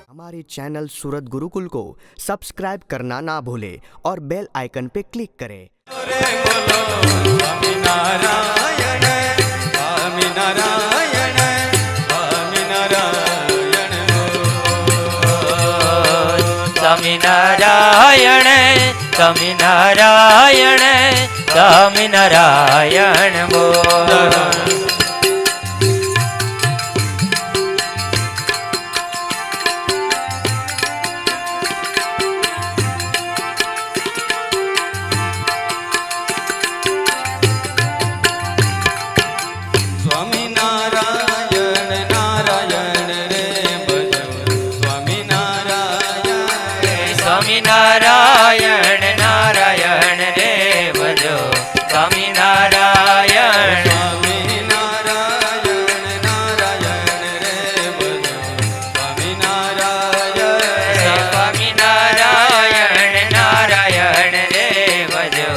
हमारे चैनल सूरत गुरुकुल को सब्सक्राइब करना ना भूले और बेल आइकन पे क्लिक करें। स्वामीनारायण स्वामीनारायण स्वामीनारायण बोल। स्वामीनारायण नारायण रे भजो स्वामीनारायण स्वामीनारायण नारायण रे भजो स्वामीनारायण स्वामीनारायण नारायण रे भजो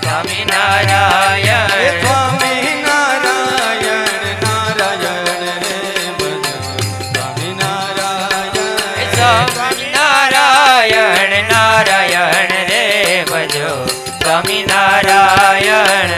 स्वामीनारायण स्वामीनारायण नारायण रे भजो स्वामीनारायण स्वामीनारायण नारायण रे भजो स्वामीनारायण।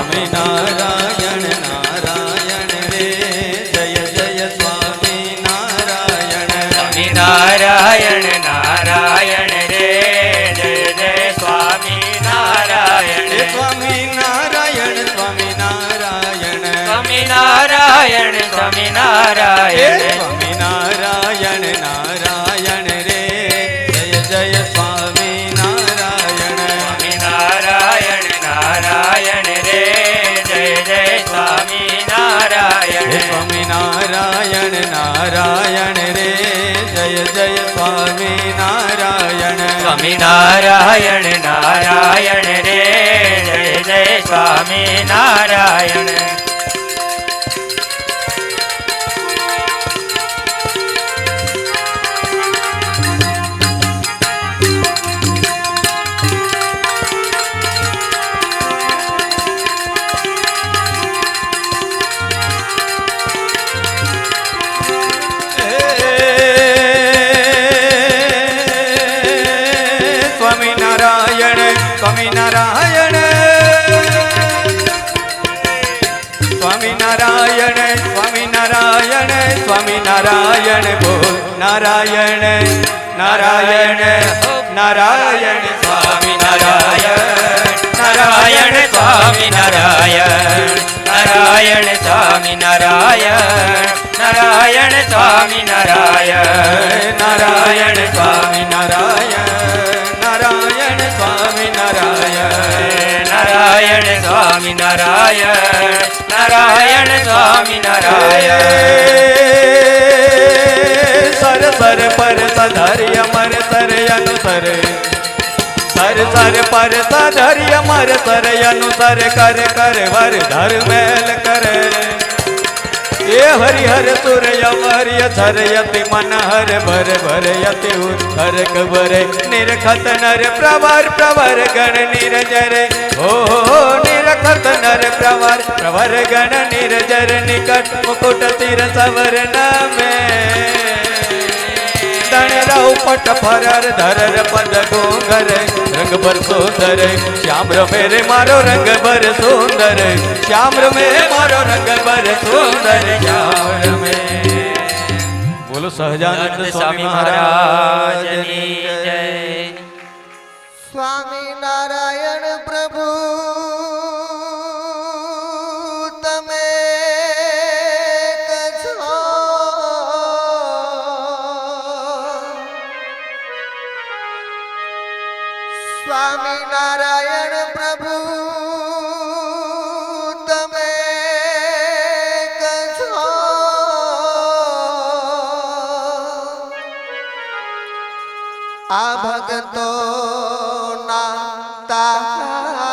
स्वामीनारायण नारायण रे जय जय स्वामीनारायण स्वामीनारायण नारायण रे जय जय स्वामीनारायण स्वामीनारायण स्वामीनारायण स्वामीनारायण स्वामीनारायण स्वामीनारायण नारायण रे जय जय स्वामीनारायण स्वामीनारायण नारायण रे जय जय स्वामीनारायण स्वामीनारायण नारायण रे जय जय स्वामीनारायण स्वामीनारायण नारायण रे जय जय स्वामीनारायण। स्वामीनारायण स्वामीनारायण स्वामीनारायण स्वामीनारायण स्वामीनारायण बोल नारायण नारायण नारायण स्वामीनारायण नारायण स्वामीनारायण नारायण स्वामीनारायण नारायण स्वामीनारायण नारायण स्वामीनारायण नारायण स्वामीनारायण नारायण स्वामीनारायण नारायण स्वामीनारायण सर सर पर सधर्य मर सर अनुसर सर सर पर सधर्य मर सर अनुसर कर कर वर धर मैल कर ये હરિહર સૂર્ય વર્ય ધરયતિ મનહર ભર ભરયતિ ઉત્તર કબરે નિરખત નર પ્રવર પ્રવર ગણ નિરજરે ઓ નિરખત નર પ્રવર પ્રવર ગણ નિરજર નિકટ મુકુટ તિર સવર્ણ में तण रहु पट फरर धरर पद गोंगर रंग बर सुंदर श्याम रमे रे मारो रंग बर सुंदर श्याम रमे मारो रंग बर सुंदर श्याम रमे। बोलो सहजानंद स्वामी महाराज की जय। स्वामी नारायण प्रभु तमे कछो स्वामी नारायण प्रभु तमे कछो आ भगतो ना तारणहार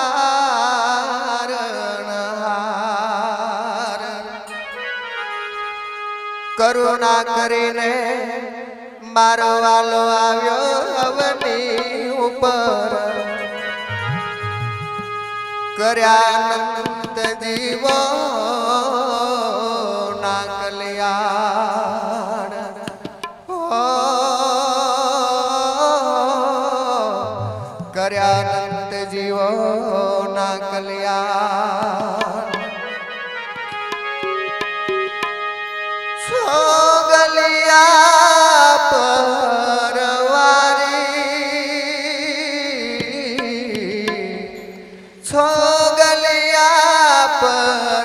करुणा करीने मारो वालो આવ્યો અવની ઉપર કર્યાનંદ જીવો ના કલ્યાણ કર્યાનંદ જીવો ના કલ્યાણ છોગલિયા છોગલિયા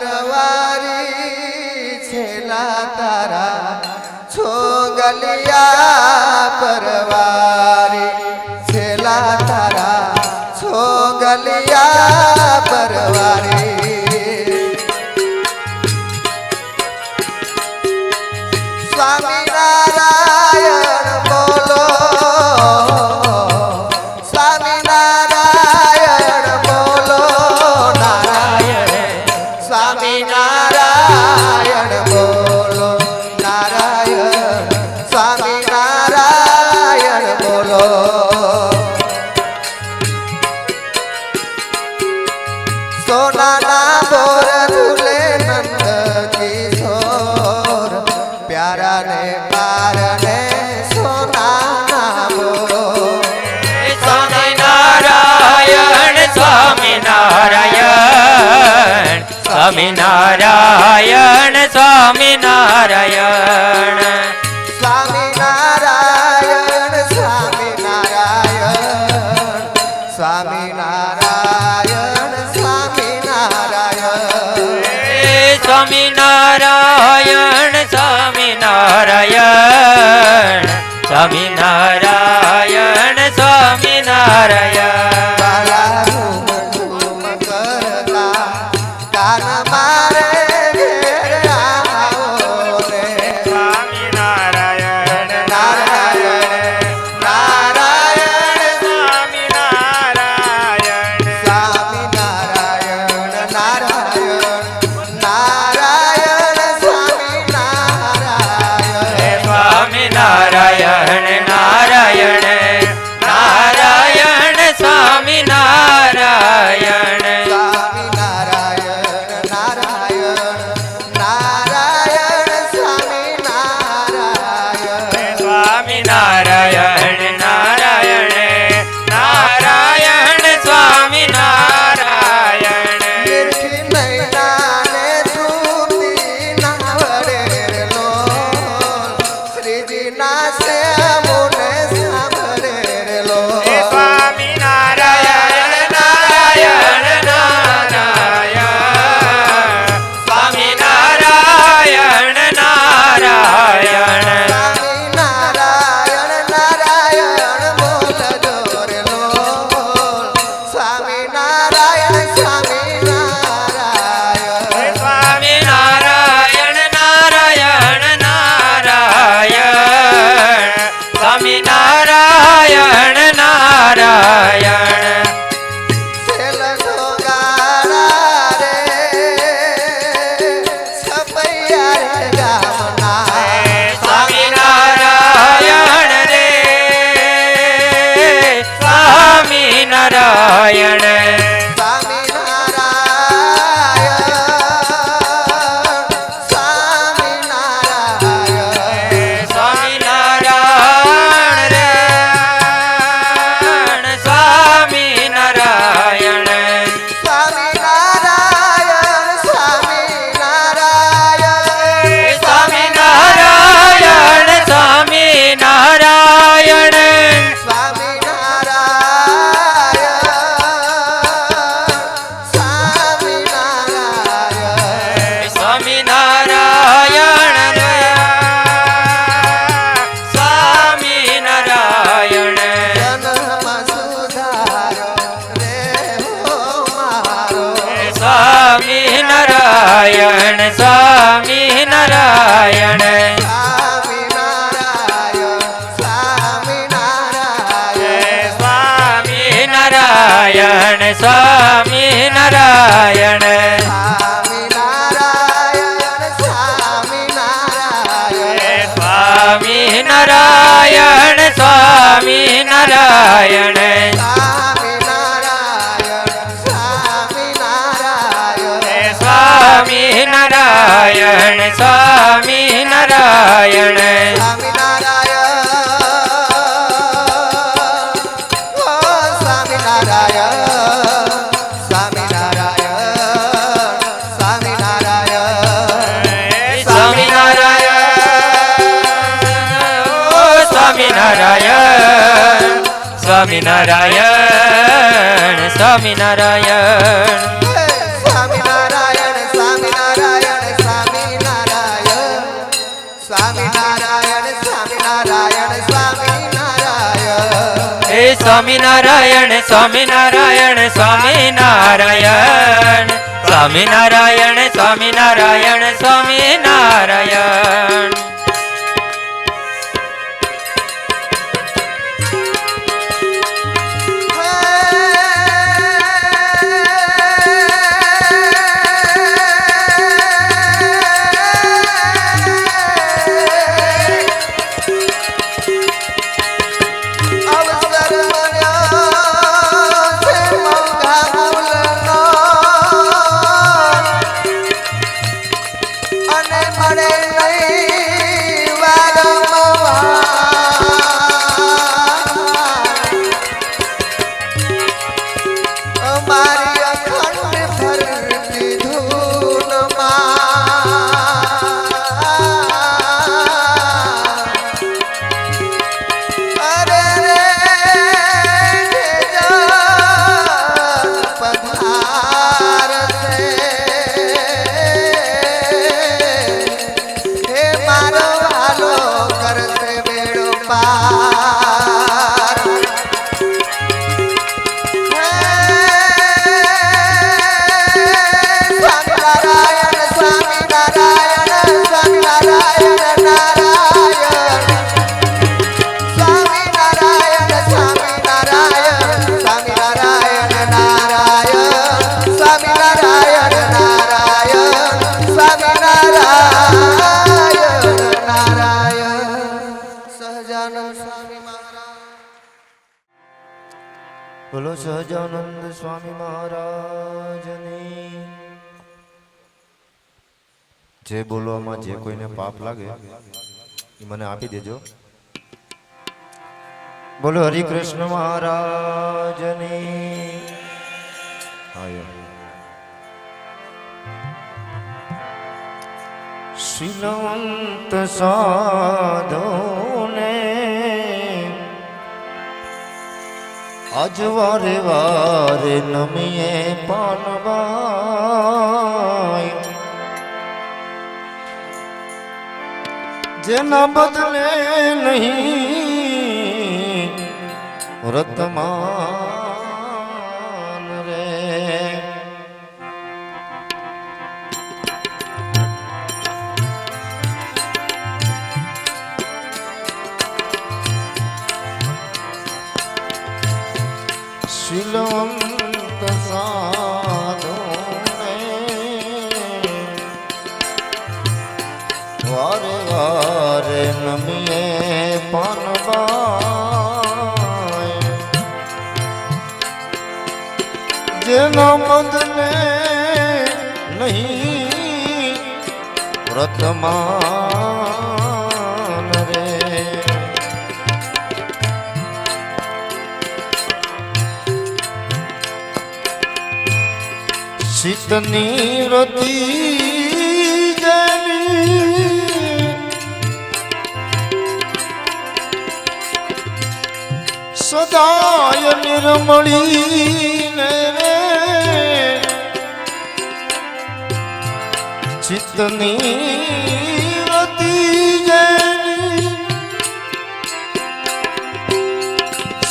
પરવારી છેલા તારા છોગલિયા પરવારી છેલા તારા છોગલિયા પરવારી स्वामी नारायण बोलो स्वामी नारायण बोलो नारायण स्वामी नारायण बोलो नारायण स्वामी नारायण बोलो सोना ना बोर झूले नंद किशोर प्यारा ने कारणे सोना ना बोलो स्वामी नारायण स्वामी नारायण स्वामी नारायण स्वामी नारायण स्वामी नारायण स्वामी नारायण स्वामी नारायण स्वामी नारायण स्वामी नारायण स्वामी नारायण स्वामी नारायण स्वामी नारायण बाला झूम झूम करता कान मारे घेर आओ रे स्वामी नारायण नारायण नारायण स्वामी नारायण स्वामी नारायण नारायण नारायण स्वामी नारायण स्वामी नारायण नारायण નારાયણ નારાયણ સ્વામી નારાયણ સ્વામી નારાયણ સ્વામી નારાયણ સ્વામી નારાયણ સ્વામી નારાયણ સ્વામી નારાયણ સ્વામી નારાયણ સ્વામિનારાયણ સ્વામિનારાયણ હે સ્વામિનારાયણ સ્વામિનારાયણ સ્વામિનારાયણ સ્વામિનારાયણ સ્વામિનારાયણ સ્વામિનારાયણ બોલો સહજાનંદ સ્વામી મહારાજની. જે બોલવામાં જે કોઈને પાપ લાગે એ મને આપી દેજો. બોલો હરિ કૃષ્ણ મહારાજની. શીલવંત સાધુને આજ વારે વારે નમીએ પાનવાય, જેના બદલે નહીં વર્તમાન રે. શીલવંત સાધુને વારે વારે નમીએ પાનવાય, જેના બદલે નહીં વ્રતમાન રે શીતની વ્રતી જેની સદાય નિર્મળી ને ચિત્તની વતી જેની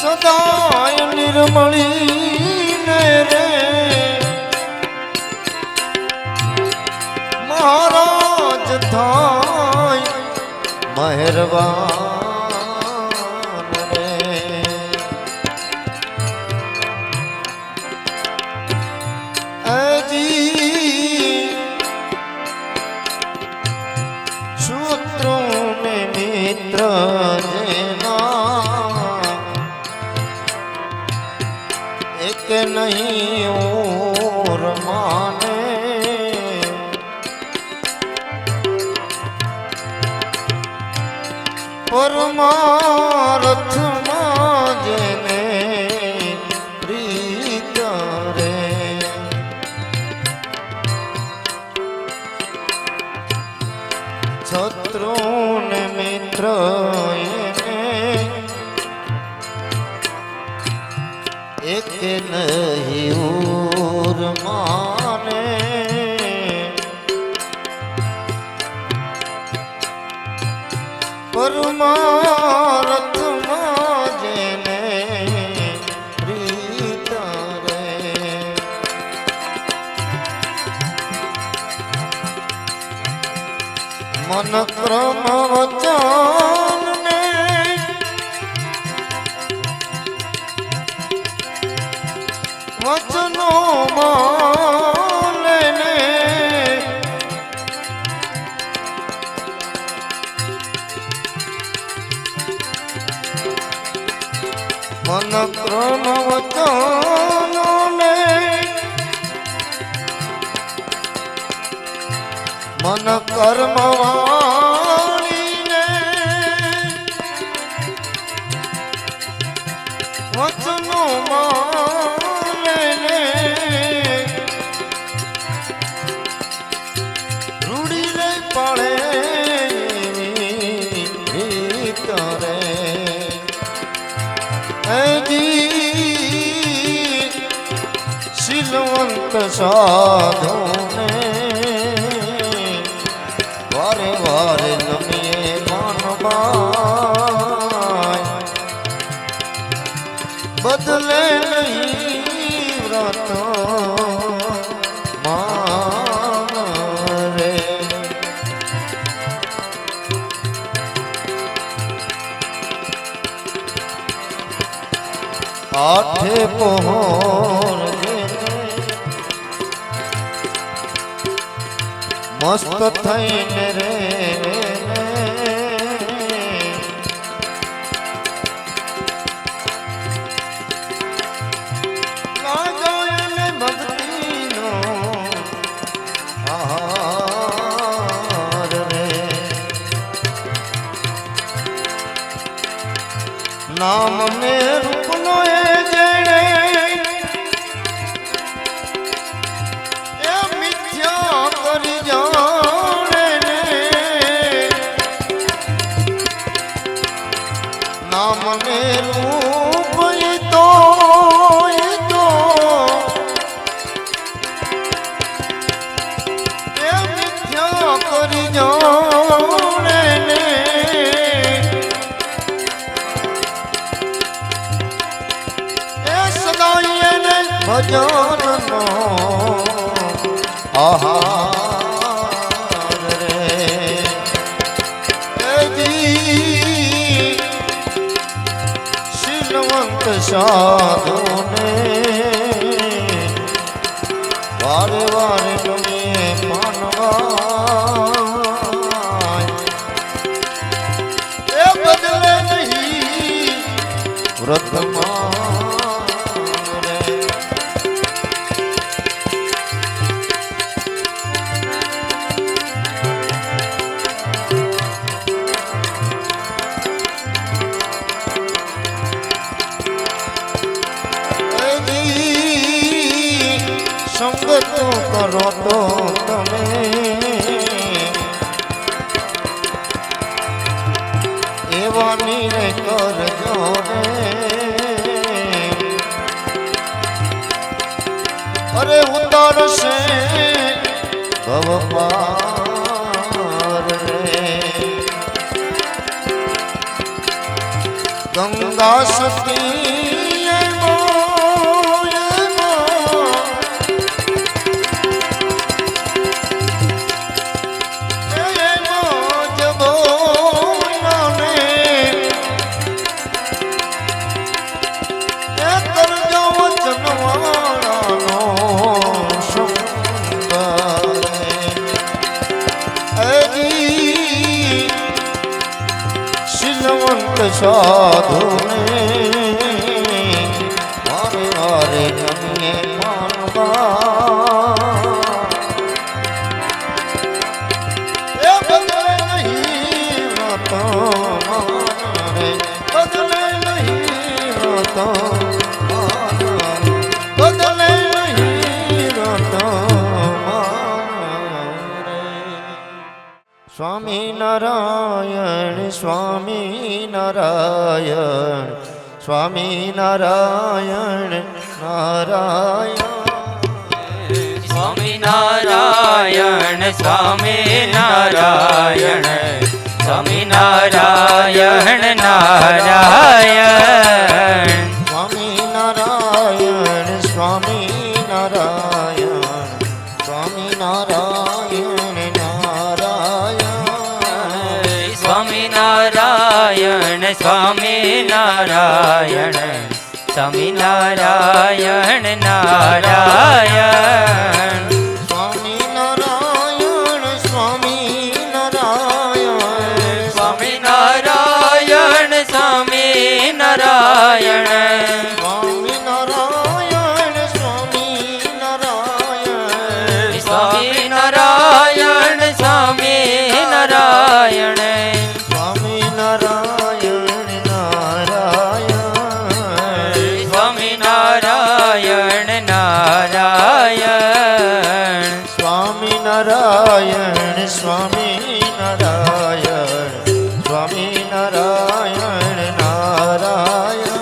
સદાય નિર્મળી ને રે મહારાજ થાય મહેરબાન રે અજી સૂત્રો ને મિત્ર જેના એક નહીં ઓર માને પરમાર્થમાં જેને પ્રીત રે શત્રુ ને મિત્ર એને એક નહીં ઓર માને પરમાર્થમાં જેને પ્રીત રે મન ક્રમ વચન ને વચનો માને ને મન ક્રમ વચનો ને મન કર્મ વાળીને વચનો માને ને રૂડી રે પાડે રીત રે શીલવંત સાધુને વારે વારે નમીએ માનવાય બદલે નહીં વ્રત માન રે આઠે પહોર મસ્ત થઈને રે લાગોને ભક્તિનો આહાર રે નામ ને રૂપનો એ જેણે એ મિથ્યા કરી જાણે ને નામ ને રૂપ એ તો એ મિથ્યા કરી જાણે ને ભજનનો આહાર રે શીલવંત સાધુને વારે વારે ગમે માનવા એ બદલે નહીં વ્રતમાં તરસે ભવ પાર રે ગંગા સતી એમો જબો નાને એ કરજો વચનવાળાનો સુંદર હજી શીલવંત સાધુને વારે વારે ગમીએ માનવા એ બદલે નહીં વાતો મારે બદલે નહીં વાતો બદલે નહીં વાતો મારે સ્વામી નારાયણ સ્વામી નારાયણ સ્વામી નારાયણ નારાયણ સ્વામી નારાયણ સ્વામી નારાયણ સ્વામી નારાયણ નારાયણ સ્વામી નારાયણ સ્વામી નારાયણ સ્વામી નારાયણ નારાયણ સ્વામી નારાયણ સ્વામી નારાયણ સ્વામી નારાયણ નારાયણ સ્વામી નારાયણ સ્વામી નારાયણ સ્વામી નારાયણ સ્વામી નારાયણ સ્વામી નારાયણ સ્વામી નારાયણ સ્વામી નારાયણ સ્વામી નારાયણ સ્વામી નારાયણ નારાયણ સ્વામી નારાયણ નારાયણ સ્વામી નારાયણ સ્વામી નારાયણ સ્વામી નારાયણ નારાયણ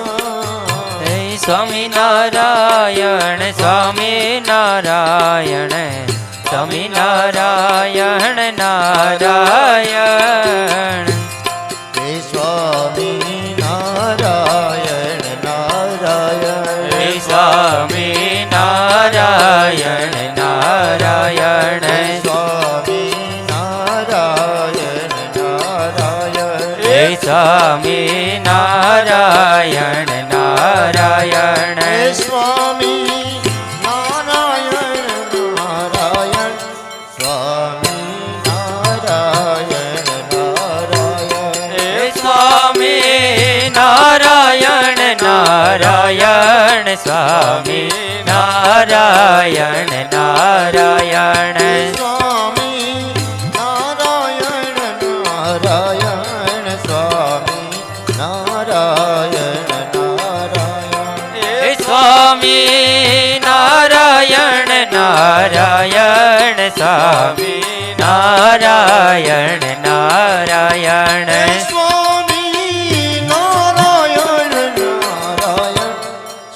સ્વામી નારાયણ સ્વામી નારાયણ સ્વામી નારાયણ નારાયણ હે સ્વામી નારાયણ નારાયણ હે સ્વામી નારાયણ નારાયણ સ્વામી નારાયણ નારાયણ હે સ્વામી નારાયણ નારાયણ હે સ્વામી નારાયણ નારાયણ સ્વામી નારાયણ નારાયણ હે સ્વામી નારાયણ નારાયણ સ્વામી નારાયણ નારાયણ સ્વામી નારાયણ નારાયણ સ્વામી નારાયણ નારાયણ હે સ્વામી નારાયણ નારાયણ સ્વામી નારાયણ નારાયણ સ્વામી નારાયણ નારાયણ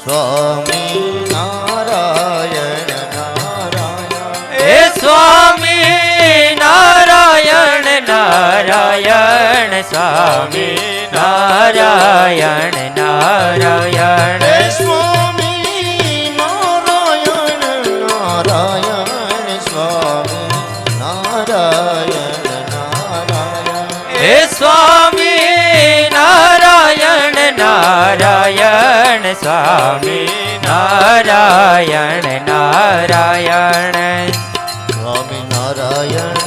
સ્વામી નારાયણ નારાયણ હે સ્વામી નારાયણ નારાયણ સ્વામી નારાયણ નારાયણ હે સ્વામી નારાયણ નારાયણ સ્વામી નારાયણ નારાયણ હે સ્વામી નારાયણ નારાયણ સ્વામી નારાયણ નારાયણ સ્વામી નારાયણ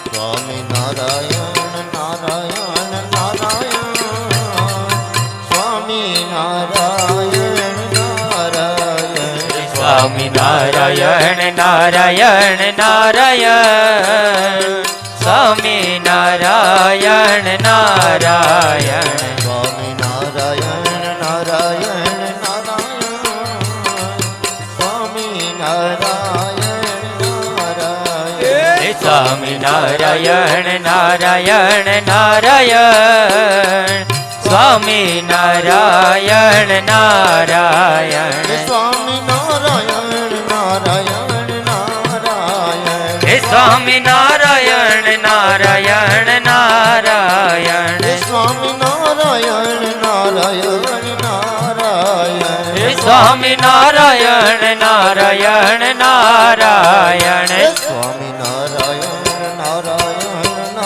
સ્વામી નારાયણ નારાયણ નારાયણ સ્વામી નારાયણ નારાયણ સ્વામી નારાયણ નારાયણ નારાયણ સ્વામી નારાયણ નારાયણ સ્વામી નારાયણ નારાયણ નારાયણ સ્વામી નારાયણ નારાયણ સ્વામી નારાયણ નારાયણ નારાયણ સ્વામી નારાયણ નારાયણ સ્વામી નારાયણ નારાયણ નારાયણ નારાયણ સ્વામી નારાયણ નારાયણ નારાયણ સ્વામી નારાયણ નારાયણ નારાયણ સ્વામી નારાયણ નારાયણ નારાયણ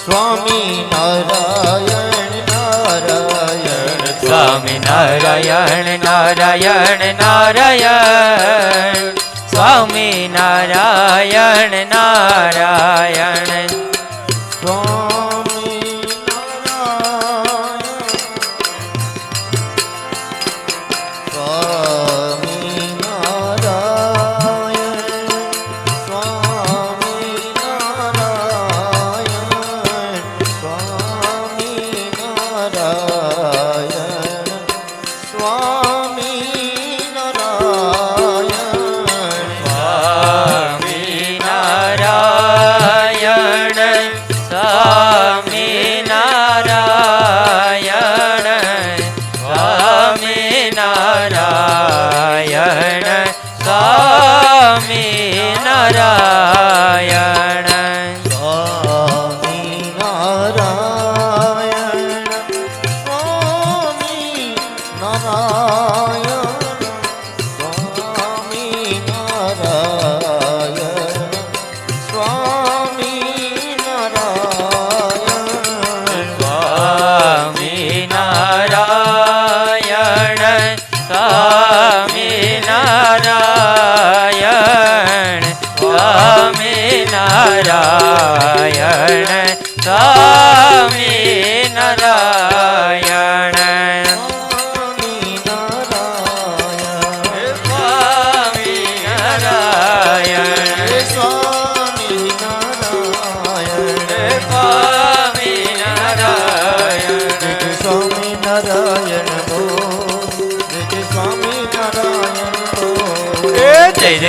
સ્વામી નારાયણ નારાયણ સ્વામી નારાયણ નારાયણ નારાયણ સ્વામી નારાયણ નારાયણ સ્વામી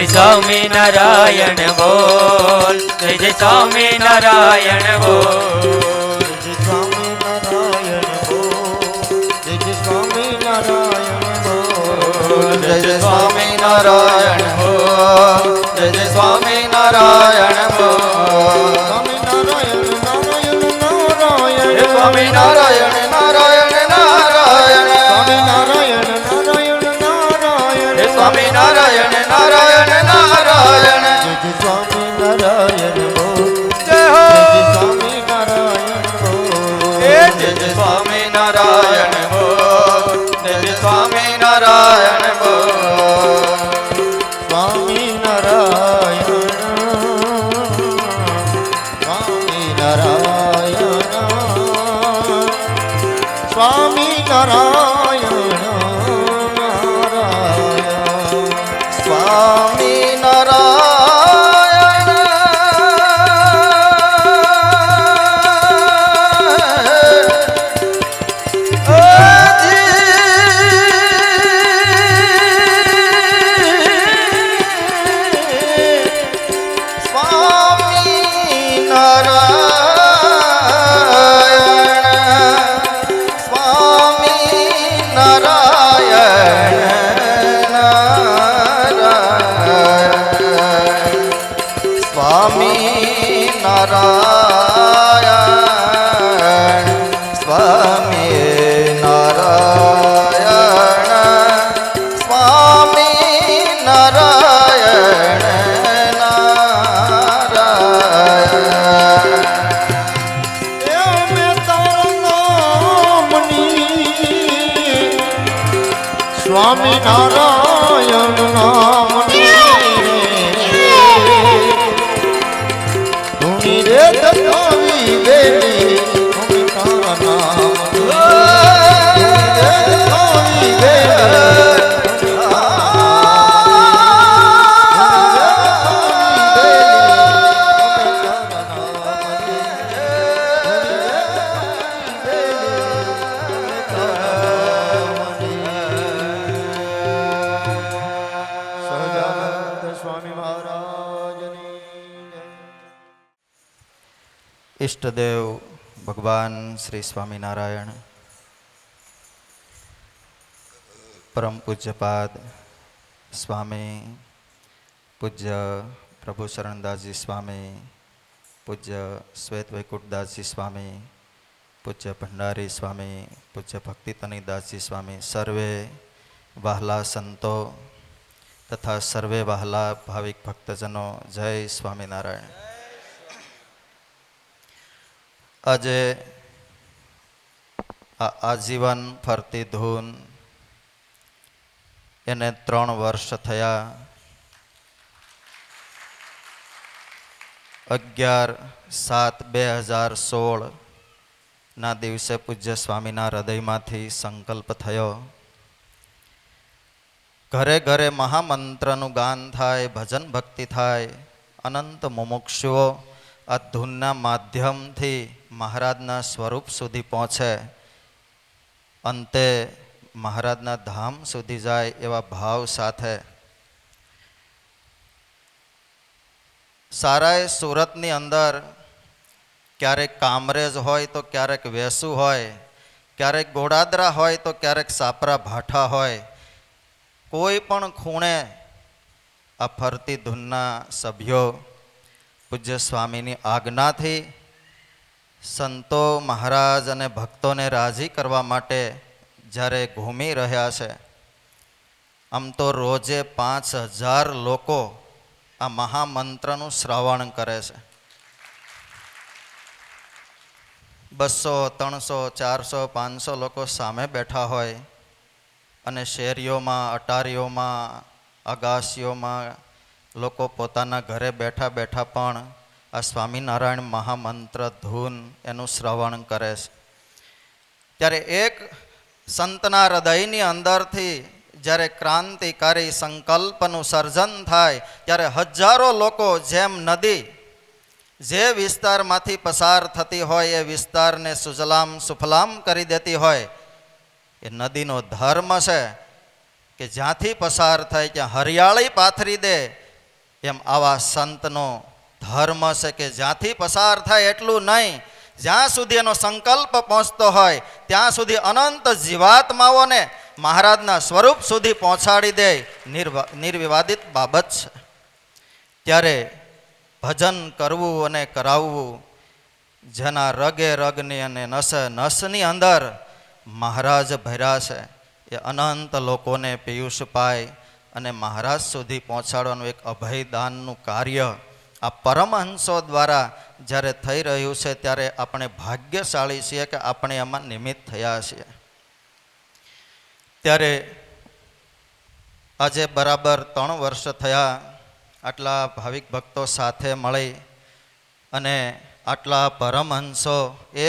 સ્વામી નારાયણ બોલ જય જય સ્વામી નારાયણ બોલ સ્વામી નારાયણ બોલ જય જય સ્વામી નારાયણ બોલ જય જય સ્વામી નારાયણ બોલ સ્વામી નારાયણ નારાયણ નારાયણ સ્વામી નારાયણ નારાયણ નારાયણ સ્વામી નારાયણ નારાયણ નારાયણ જય સ્વામી નારાયણ બોલ જય હો સ્વામી નારાયણ બોલ જય જય સ્વામી નારાયણ બોલ જય જય સ્વામી નારાયણ બોલ સ્વામી નારાયણ સ્વામી નારાયણ સ્વામી નારાયણ સ્વામી નારાયણ સ્વામી નારાયણ નામ ધૂણી રે ધકાવી વેલી ધૂણી તારા નામ ધકાવી વેલી ઈષ્ટદેવ ભગવાન શ્રી સ્વામિનારાયણ પરમ પૂજ્યપાદ સ્વામી પૂજ્ય પ્રભુ શરણદાસજી સ્વામી, પૂજ્ય શ્વેત વૈકુંઠદાસજી સ્વામી, પૂજ્ય ભંડારી સ્વામી, પૂજ્ય ભક્તિતનીદાસજી સ્વામી, સર્વે વહાલા સંતો તથા સર્વે વહાલા ભાવિક ભક્તજનો, જય સ્વામિનારાયણ. આજે આ આજીવન ફરતી ધૂન એને 3 વર્ષ થયા. 11/7/2016 ના દિવસે પૂજ્ય સ્વામીના હૃદયમાંથી સંકલ્પ થયો. ઘરે ઘરે મહામંત્રનું ગાન થાય, ભજન ભક્તિ થાય, અનંત મુમુક્ષુઓ આ ધૂનના માધ્યમથી મહારાજના સ્વરૂપ સુધી પહોંચે, અંતે મહારાજના ધામ સુધી જાય એવા ભાવ સાથે સારાએ સુરતની અંદર ક્યારેક કામરેજ હોય તો ક્યારેક વેસુ હોય, ક્યારેક ગોડાદરા હોય તો ક્યારેક સાપરા ભાઠા હોય, કોઈ પણ ખૂણે આ ફરતી ધૂનના સભ્યો પૂજ્ય સ્વામીની આજ્ઞાથી સંતો મહારાજ અને ભક્તોને રાજી કરવા માટે જ્યારે ઘૂમી રહ્યા છે. આમ તો રોજે 5,000 લોકો આ મહામંત્રનું શ્રવણ કરે છે. 200, 300, 400, 500 લોકો સામે બેઠા હોય અને શેરીઓમાં, અટારીઓમાં, અગાસીઓમાં લોકો પોતાના ઘરે બેઠા બેઠા પણ આ સ્વામિનારાયણ મહામંત્ર ધૂન એનું શ્રવણ કરે છે. ત્યારે એક સંતના હૃદયની અંદરથી જ્યારે ક્રાંતિકારી સંકલ્પનું સર્જન થાય ત્યારે હજારો લોકો જેમ નદી જે વિસ્તારમાંથી પસાર થતી હોય એ વિસ્તારને સુજલામ સુફલામ કરી દેતી હોય, એ નદીનો ધર્મ છે કે જ્યાંથી પસાર થાય ત્યાં હરિયાળી પાથરી દે, એમ આવા સંતનો ધર્મ છે કે જ્યાંથી પસાર થાય એટલું નહીં, જ્યાં સુધી એનો સંકલ્પ પહોંચતો હોય ત્યાં સુધી અનંત જીવાત્માઓને મહારાજના સ્વરૂપ સુધી પહોંચાડી દે, નિર્વિવાદિત બાબત છે. ત્યારે ભજન કરવું અને કરાવવું, જેના રગે રગની અને નસે નસની અંદર મહારાજ ભર્યા છે, એ અનંત લોકોને પિયુષ પાય અને મહારાજ સુધી પહોંચાડવાનું એક અભયદાનનું કાર્ય આ પરમહંસો દ્વારા જ્યારે થઈ રહ્યું છે ત્યારે આપણે ભાગ્યશાળી છીએ કે આપણે એમાં નિમિત્ત થયા છીએ. ત્યારે આજે બરાબર 3 વર્ષ થયા આટલા ભાવિક ભક્તો સાથે મળી અને આટલા પરમહંસો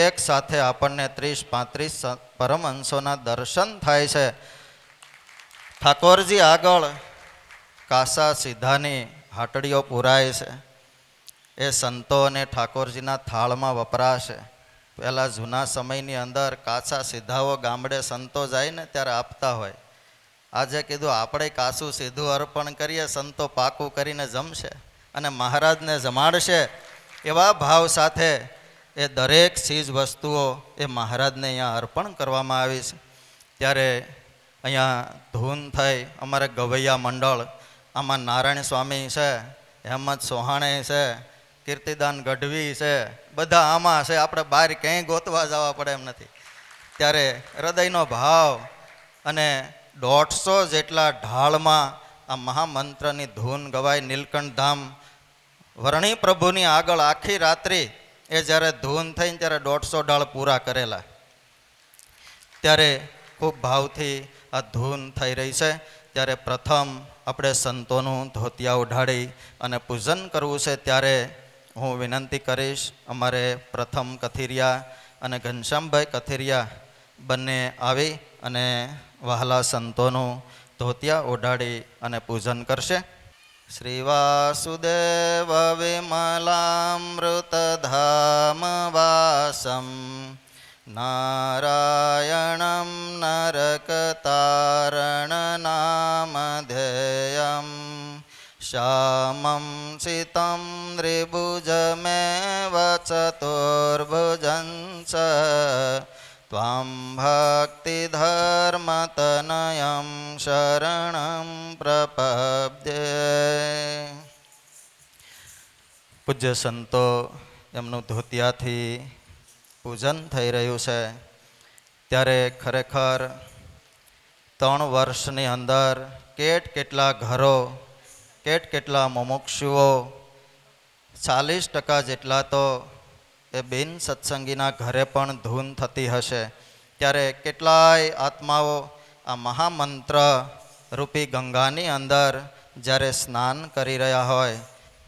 એક સાથે આપણને 30-35 પરમહંસોના દર્શન થાય છે. ઠાકોરજી આગળ કાસા સીધાની હાટડીઓ પુરાય છે, એ સંતો અને ઠાકોરજીના થાળમાં વપરાશે. પહેલાં જૂના સમયની અંદર કાચા સીધાઓ ગામડે સંતો જાય ને ત્યારે આપતા હોય. આજે કીધું આપણે કાચું સીધું અર્પણ કરીએ, સંતો પાકું કરીને જમશે અને મહારાજને જમાડશે, એવા ભાવ સાથે એ દરેક ચીજ વસ્તુઓ એ મહારાજને અહીંયા અર્પણ કરવામાં આવી છે. ત્યારે અહીંયા ધૂન થઈ અમારે ગવૈયા મંડળ, આમાં નારાયણ સ્વામી છે, હેમંત સોહાણે છે, કીર્તિદાન ગઢવી છે, બધા આમાં છે. આપણે બહાર ક્યાંય ગોતવા જવા પડે એમ નથી. ત્યારે હૃદયનો ભાવ અને 150 જેટલા ઢાળમાં આ મહામંત્રની ધૂન ગવાય. નીલકંઠ ધામ વરણી પ્રભુની આગળ આખી રાત્રિ એ જ્યારે ધૂન થઈને ત્યારે 150 ઢાળ પૂરા કરેલા. ત્યારે ખૂબ ભાવથી આ ધૂન થઈ રહી છે. ત્યારે પ્રથમ આપણે સંતોનું ધોતિયા ઉઢાડી અને પૂજન કરવું છે. ત્યારે હું વિનંતી કરીશ, અમારે પ્રથમ કથિરિયા અને ઘનશ્યામભાઈ કથિરિયા બંને આવી અને વહાલા સંતોનું ધોતિયા ઓઢાડી અને પૂજન કરશે. શ્રી વાસુદેવ વિમલામૃતધામ વાસમ નારાયણમ નરકતારણ નામધેયમ શ્યામં સિતં ત્રિભુજમેવ ચતુર્ભુજં ચ ત્વાં ભક્તિધર્મતનયં શરણં પ્રપદ્યે. પૂજ્ય સંતો એમનું ધોતિયાથી પૂજન થઈ રહ્યું છે ત્યારે ખરેખર 3 વર્ષની અંદર કેટલા ઘરો કેટલા મુમુક્ષુઓ 40% જેટલા તો એ બિન સત્સંગીના ઘરે પણ ધૂન થતી હશે ત્યારે કેટલાય આત્માઓ આ મહામંત્ર રૂપી ગંગાની અંદર જ્યારે સ્નાન કરી રહ્યા હોય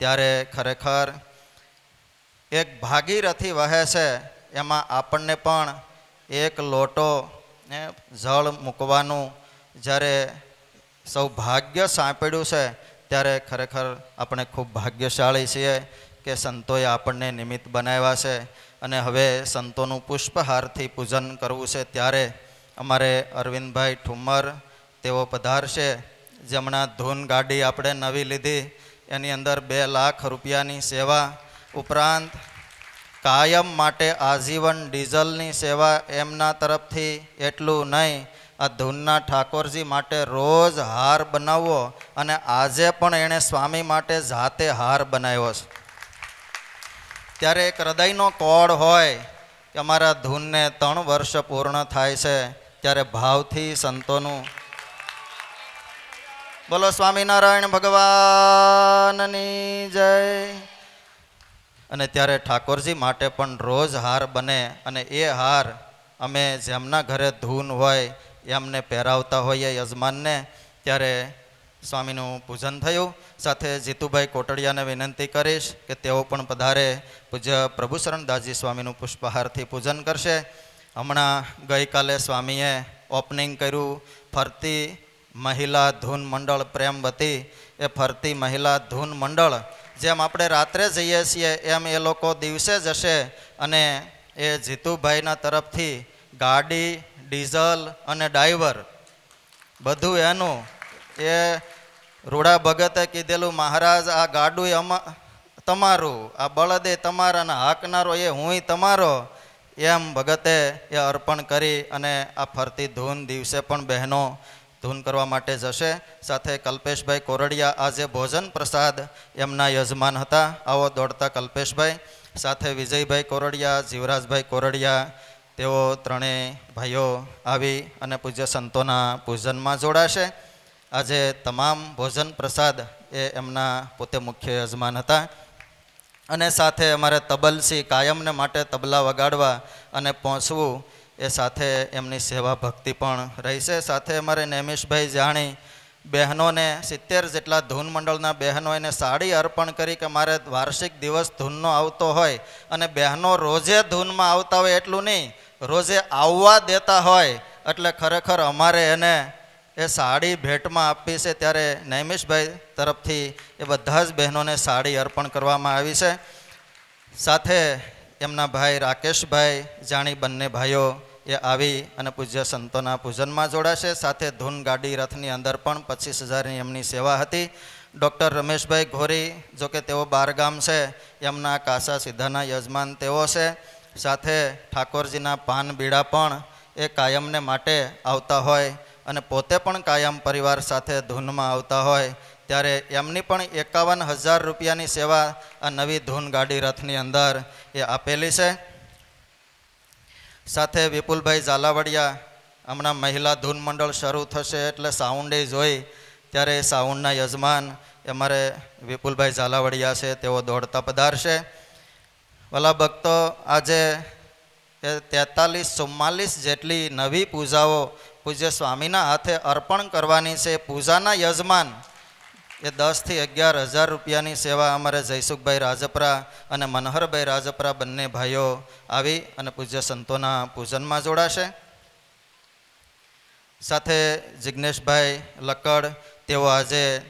ત્યારે ખરેખર એક ભાગીરથી વહે છે એમાં આપણને પણ એક લોટો જળ મૂકવાનું જ્યારે સૌભાગ્ય સાંપડ્યું છે ત્યારે ખરેખર આપણે ખૂબ ભાગ્યશાળી છીએ કે સંતોએ આપણને નિમિત્ત બનાવ્યા છે અને હવે સંતોનું પુષ્પહારથી પૂજન કરવું છે ત્યારે અમારે અરવિંદભાઈ ઠુમ્મર તેઓ પધારશે જેમના ધૂન ગાડી આપણે નવી લીધી એની અંદર 2 લાખ રૂપિયાની સેવા ઉપરાંત કાયમ માટે આજીવન ડીઝલની સેવા એમના તરફથી એટલું નહીં આ ધૂનના ઠાકોરજી માટે રોજ હાર બનાવવો અને આજે પણ એણે સ્વામી માટે જાતે હાર બનાવ્યો છે ત્યારે એક હૃદયનો કોડ હોય કે અમારા ધૂનને 3 વર્ષ પૂર્ણ થાય છે ત્યારે ભાવથી સંતોનું બોલો સ્વામિનારાયણ ભગવાનની જય. અને ત્યારે ઠાકોરજી માટે પણ રોજ હાર બને અને એ હાર અમે જેમના ઘરે ધૂન હોય એમને પહેરાવતા હોઈએ યજમાનને. ત્યારે સ્વામીનું પૂજન થયું. સાથે જીતુભાઈ કોટડિયાને વિનંતી કરીશ કે તેઓ પણ પધારે પૂજ્ય પ્રભુશરણદાસજી સ્વામીનું પુષ્પહારથી પૂજન કરશે. હમણાં ગઈકાલે સ્વામીએ ઓપનિંગ કર્યું ફરતી મહિલા ધૂન મંડળ પ્રેમવતી. એ ફરતી મહિલા ધૂન મંડળ જેમ આપણે રાત્રે જઈએ છીએ એમ એ લોકો દિવસે જશે અને એ જીતુભાઈના તરફથી ગાડી ડીઝલ અને ડ્રાઈવર બધું એનું. એ રૂડા ભગતે કીધેલું મહારાજ આ ગાડું તમારું, આ બળદે તમારા અને હાંકનારો એ હુંય તમારો એમ ભગતે એ અર્પણ કરી અને આ ફરતી ધૂન દિવસે પણ બહેનો ધૂન કરવા માટે જશે. સાથે કલ્પેશભાઈ કોરડિયા આજે ભોજન પ્રસાદ એમના યજમાન હતા. આવો દોડતા કલ્પેશભાઈ. સાથે વિજયભાઈ કોરડિયા, જીવરાજભાઈ કોરડિયા, તેઓ ત્રણેય ભાઈઓ આવી અને પૂજ્ય સંતોના પૂજનમાં જોડાશે. આજે તમામ ભોજન પ્રસાદ એ એમના પોતે મુખ્ય યજમાન હતા. અને સાથે અમારે તબલસી કાયમને માટે તબલા વગાડવા અને પહોંચવું એ સાથે એમની સેવા ભક્તિ પણ રહેશે. સાથે અમારે નેમિશભાઈ જાણી બહેનોને 70 જેટલા ધૂન મંડળના બહેનો એને સાડી અર્પણ કરી કે મારે વાર્ષિક દિવસ ધૂનનો આવતો હોય અને બહેનો રોજે ધૂનમાં આવતા હોય એટલું નહીં, રોજે આવવા દેતા હોય એટલે ખરેખર અમારે એને એ સાડી ભેટમાં આપી છે. ત્યારે નૈમિષભાઈ તરફથી એ બધા જ બહેનોને સાડી અર્પણ કરવામાં આવી છે. સાથે એમના ભાઈ રાકેશભાઈ જાણી બંને ભાઈઓ એ આવી અને પૂજ્ય સંતોના પૂજનમાં જોડાશે. સાથે ધૂન ગાડી રથની અંદર પણ 25,000ની એમની સેવા હતી. ડૉક્ટર રમેશભાઈ ઘોરી જોકે તેઓ બારગામ છે, એમના કાસા સીધાના યજમાન તેઓ છે. સાથે ઠાકોરજીના પાન બીડા પણ એ કાયમને માટે આવતા હોય અને પોતે પણ કાયમ પરિવાર સાથે ધૂનમાં આવતા હોય ત્યારે એમની પણ 51,000 રૂપિયાની સેવા આ નવી ધૂન ગાડી રથની અંદર એ આપેલી છે. સાથે વિપુલભાઈ ઝાલાવાડિયા, હમણાં મહિલા ધૂન મંડળ શરૂ થશે એટલે સાઉન્ડે જોઈ ત્યારે સાઉન્ડના યજમાન અમારે વિપુલભાઈ ઝાલાવાડિયા છે, તેઓ દોડતા પધારશે. ભલા ભક્તો, આજે 43-44 જેટલી નવી પૂજાઓ પૂજ્ય સ્વામીના હાથે અર્પણ કરવાની છે. પૂજાના યજમાન એ 10,000 થી 11,000 રૂપિયાની સેવા અમારે જયસુખભાઈ રાજપરા અને મનહરભાઈ રાજપરા બંને ભાઈઓ આવી અને પૂજ્ય સંતોના પૂજનમાં જોડાશે. સાથે જિજ્ઞેશભાઈ લકડ, તેઓ આજે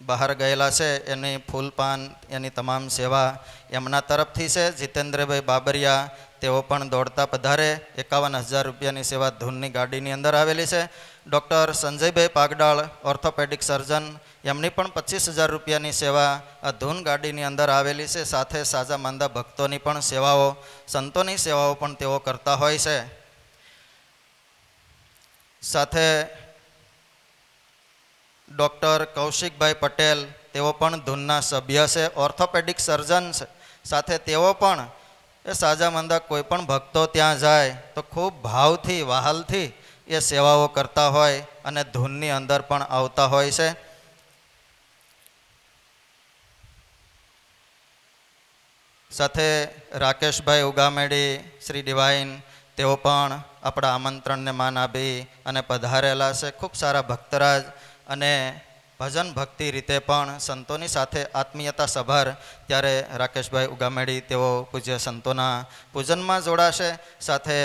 બહાર ગયેલા છે, એની ફૂલપાન એની તમામ સેવા એમના તરફથી છે. જીતેન્દ્રભાઈ બાબરિયા, તેઓ પણ દોડતા પધારે. 51,000 રૂપિયાની સેવા ધૂનની ગાડીની અંદર આવેલી છે. ડૉક્ટર સંજયભાઈ પાગડાળ, ઓર્થોપેડિક સર્જન, એમની પણ 25,000 રૂપિયાની સેવા આ ધૂન ગાડીની અંદર આવેલી છે. સાથે સાજા માંદા ભક્તોની પણ સેવાઓ, સંતોની સેવાઓ પણ તેઓ કરતા હોય છે. સાથે ડૉક્ટર કૌશિકભાઈ પટેલ, તેઓ પણ ધૂનના સભ્ય છે, ઓર્થોપેડિક સર્જન છે. સાથે તેઓ પણ એ સાજામંદા કોઈ પણ ભક્તો ત્યાં જાય તો ખૂબ ભાવથી વહાલથી એ સેવાઓ કરતા હોય અને ધૂનની અંદર પણ આવતા હોય છે. સાથે રાકેશભાઈ ઉગામેડી શ્રી ડિવાઇન તેઓ પણ આપણા આમંત્રણને માન આપી અને પધારેલા છે. ખૂબ સારા ભક્તરાજ અને ભજન ભક્તિ રીતે પણ સંતોની સાથે આત્મીયતા સભર ત્યારે રાકેશભાઈ ઉગામેડી તેઓ પૂજ્ય સંતોના પૂજનમાં જોડાશે. સાથે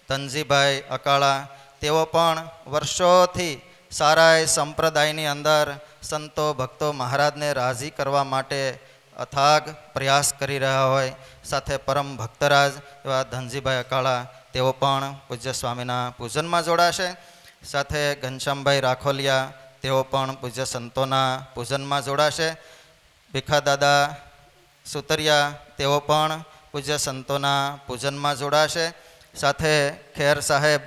ધનજીભાઈ અકાળા તેઓ પણ વર્ષોથી સારા સંપ્રદાયની અંદર સંતો ભક્તો મહારાજને રાજી કરવા માટે અથાગ પ્રયાસ કરી રહ્યા હોય. સાથે પરમ ભક્તરાજ એવા ધનજીભાઈ અકાળા તેઓ પણ પૂજ્ય સ્વામીના પૂજનમાં જોડાશે. સાથે ઘનશ્યામભાઈ રાખોલિયા તેઓ પણ પૂજ્ય સંતોના પૂજનમાં જોડાશે. ભીખાદાદા સુતરિયા તેઓ પણ પૂજ્ય સંતોના પૂજનમાં જોડાશે. સાથે ખેર સાહેબ,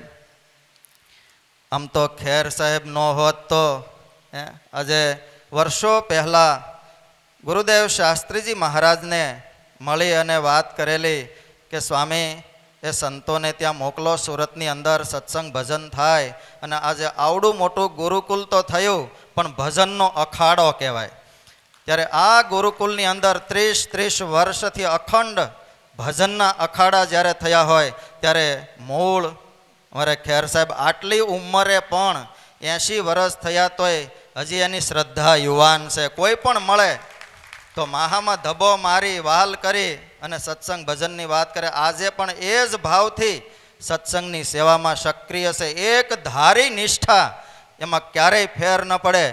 આમ તો ખેર સાહેબ ન હોત તો આજે વર્ષો પહેલાં ગુરુદેવ શાસ્ત્રીજી મહારાજને મળી અને વાત કરેલી કે સ્વામી એ સંતોને ત્યાં મોકલો, સુરતની અંદર સત્સંગ ભજન થાય. અને આજે આવડું મોટું ગુરુકુલ તો થયું પણ ભજનનો અખાડો કહેવાય. ત્યારે આ ગુરુકુલની અંદર 30 વર્ષથી અખંડ ભજનના અખાડા જ્યારે થયા હોય ત્યારે મૂળ અમારે ખેર સાહેબ આટલી ઉંમરે પણ 80 વર્ષ થયા તોય હજી એની શ્રદ્ધા યુવાન છે. કોઈ પણ મળે તો માહામાં ધબો મારી વહાલ કરી અને સત્સંગ ભજનની વાત કરે. આજે પણ એ જ ભાવથી સત્સંગની સેવામાં સક્રિય છે. એક ધારી નિષ્ઠા, એમાં ક્યારેય ફેર ન પડે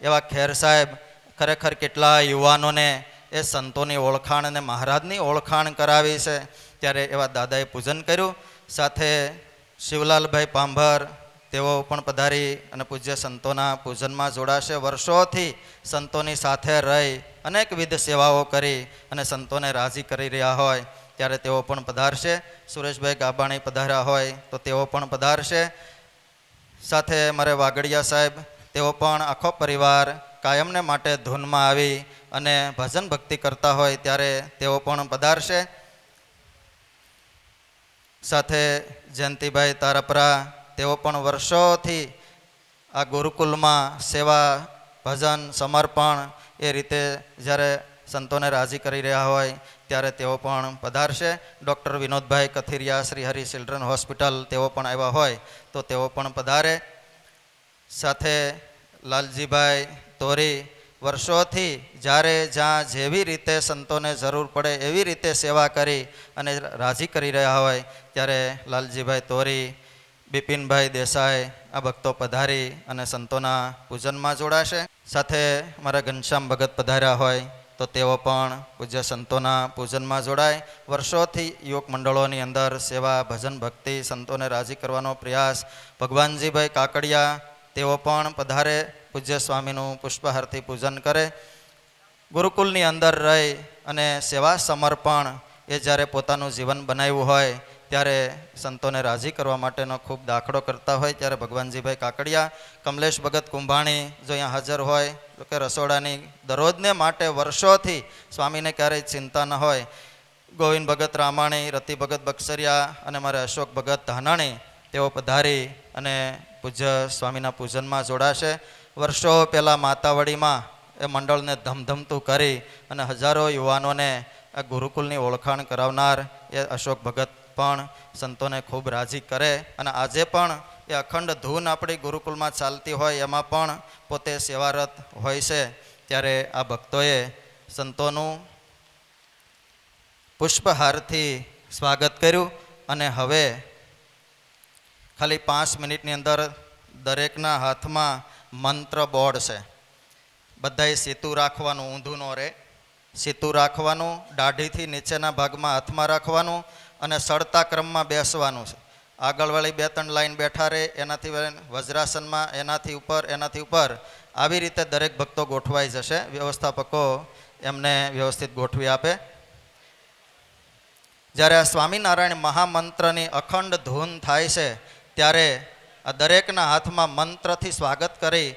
એવા ખેર સાહેબ ખરેખર કેટલા યુવાનોને એ સંતોની ઓળખાણ અને મહારાજની ઓળખાણ કરાવી છે. ત્યારે એવા દાદાએ પૂજન કર્યું. સાથે શિવલાલભાઈ પાંભર તેઓ પણ પધારી અને પૂજ્ય સંતોના પૂજનમાં જોડાશે. વર્ષોથી સંતોની સાથે રહી અનેકવિધ સેવાઓ કરી અને સંતોને રાજી કરી રહ્યા હોય ત્યારે તેઓ પણ પધારશે. સુરેશભાઈ ગાબાણી પધાર્યા હોય તો તેઓ પણ પધારશે. સાથે મારે વાગડિયા સાહેબ તેઓ પણ આખો પરિવાર કાયમને માટે ધૂનમાં આવી અને ભજન ભક્તિ કરતા હોય ત્યારે તેઓ પણ પધારશે. સાથે જયંતિભાઈ તારપરા તેઓ પણ વર્ષોથી આ ગુરુકુલમાં સેવા ભજન સમર્પણ એ રીતે જ્યારે સંતોને રાજી કરી રહ્યા હોય ત્યારે તેઓ પણ પધારશે. Doctor Vinodbhai Kathiriya Shri Hari children hospital તેઓ પણ આવ્યા હોય તો તેઓ પણ પધારે. સાથે લાલજીભાઈ તોરી વર્ષોથી જ્યારે જ્યાં જેવી રીતે સંતોને જરૂર પડે એવી રીતે સેવા કરી અને રાજી કરી રહ્યા હોય ત્યારે લાલજીભાઈ તોરી, બિપિનભાઈ દેસાઈ આ ભક્તો પધારી અને સંતોના પૂજનમાં જોડાશે. સાથે મારા ઘનશ્યામ ભગત પધાર્યા હોય તો તેઓ પણ પૂજ્ય સંતોના પૂજનમાં જોડાય. વર્ષોથી યુવક મંડળોની અંદર સેવા ભજન ભક્તિ સંતોને રાજી કરવાનો પ્રયાસ. ભગવાનજીભાઈ કાકડિયા તેઓ પણ પધારે, પૂજ્ય સ્વામીનું પુષ્પહારથી પૂજન કરે. ગુરુકુલની અંદર રહી અને સેવા સમર્પણ એ જ્યારે પોતાનું જીવન બનાવ્યું હોય ત્યારે સંતોને રાજી કરવા માટેનો ખૂબ દાખલો કરતા હોય ત્યારે ભગવાનજીભાઈ કાકડિયા, કમલેશ ભગત કુંભાણી જો અહીંયા હાજર હોય તો કે રસોડાની દરરોજને માટે વર્ષોથી સ્વામીને ક્યારેય ચિંતા ન હોય. ગોવિંદ ભગત રામાણી, રતિ ભગત બક્સરિયા અને મારે અશોક ભગત ધાનાણી તેઓ પધારી અને પૂજ્ય સ્વામીના પૂજનમાં જોડાશે. વર્ષો પહેલાં માતાવડીમાં એ મંડળને ધમધમતું કરી અને હજારો યુવાનોને આ ગુરુકુલની ઓળખાણ કરાવનાર એ અશોક ભગત પણ સંતોને ખૂબ રાજી કરે અને આજે પણ એ અખંડ ધૂન આપણી ગુરુકુલમાં ચાલતી હોય એમાં પણ પોતે સેવારત હોય છે. ત્યારે આ ભક્તોએ સંતોનું પુષ્પહારથી સ્વાગત કર્યું અને હવે ખાલી 5 મિનિટની અંદર દરેકના હાથમાં મંત્ર બોર્ડ છે. બધાએ સીતું રાખવાનું, ઊંધું ન રહે. સીતું રાખવાનું, દાઢીથી નીચેના ભાગમાં હાથમાં રાખવાનું અને સળતા ક્રમમાં બેસવાનું છે. આગળવાળી 2-3 લાઈન બેઠા રહે, એનાથી વજ્રાસનમાં, એનાથી ઉપર આવી રીતે દરેક ભક્તો ગોઠવાઈ જશે. વ્યવસ્થાપકો એમને વ્યવસ્થિત ગોઠવી આપે. જ્યારે આ સ્વામિનારાયણ મહામંત્રની અખંડ ધૂન થાય છે ત્યારે આ દરેકના હાથમાં મંત્રથી સ્વાગત કરી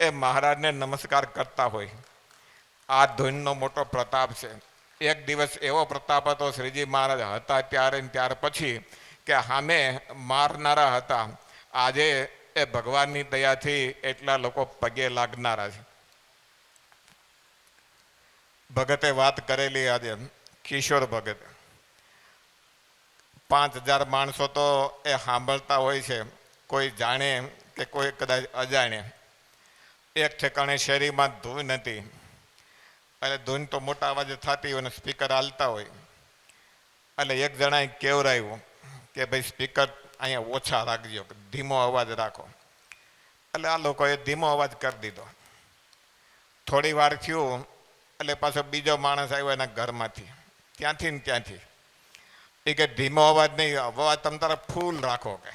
એ મહારાજને નમસ્કાર કરતા હોય. આ ધૂનનો મોટો પ્રતાપ છે. એક દિવસ એવો પ્રતાપ હતો શ્રીજી મહારાજ હતા ત્યારે ને ત્યાર પછી કે સામે મારનારા હતા. આજે એ ભગવાનની દયાથી એટલા લોકો પગે લાગનારા છે. ભગતે વાત કરેલી આજે કિશોર ભગત, 5000 માણસો તો એ સાંભળતા હોય છે, કોઈ જાણે કે કોઈ કદાચ અજાણે. એક ઠેકાણે શેરીમાં ધૂન હતી, એટલે ધૂન તો મોટા અવાજે થતી હોય ને સ્પીકર હાલતા હોય. એટલે એક જણાએ કેવરાયું કે ભાઈ સ્પીકર અહીંયા ઓછા રાખજો, ધીમો અવાજ રાખો. એટલે આ લોકોએ ધીમો અવાજ કરી દીધો. થોડી વાર થયું એટલે પાછો બીજો માણસ આવ્યો એના ઘરમાંથી, ત્યાંથી ને ત્યાંથી. એ કે ધીમો અવાજ નહીં, અવાજ તમે તારા ફૂલ રાખો. કે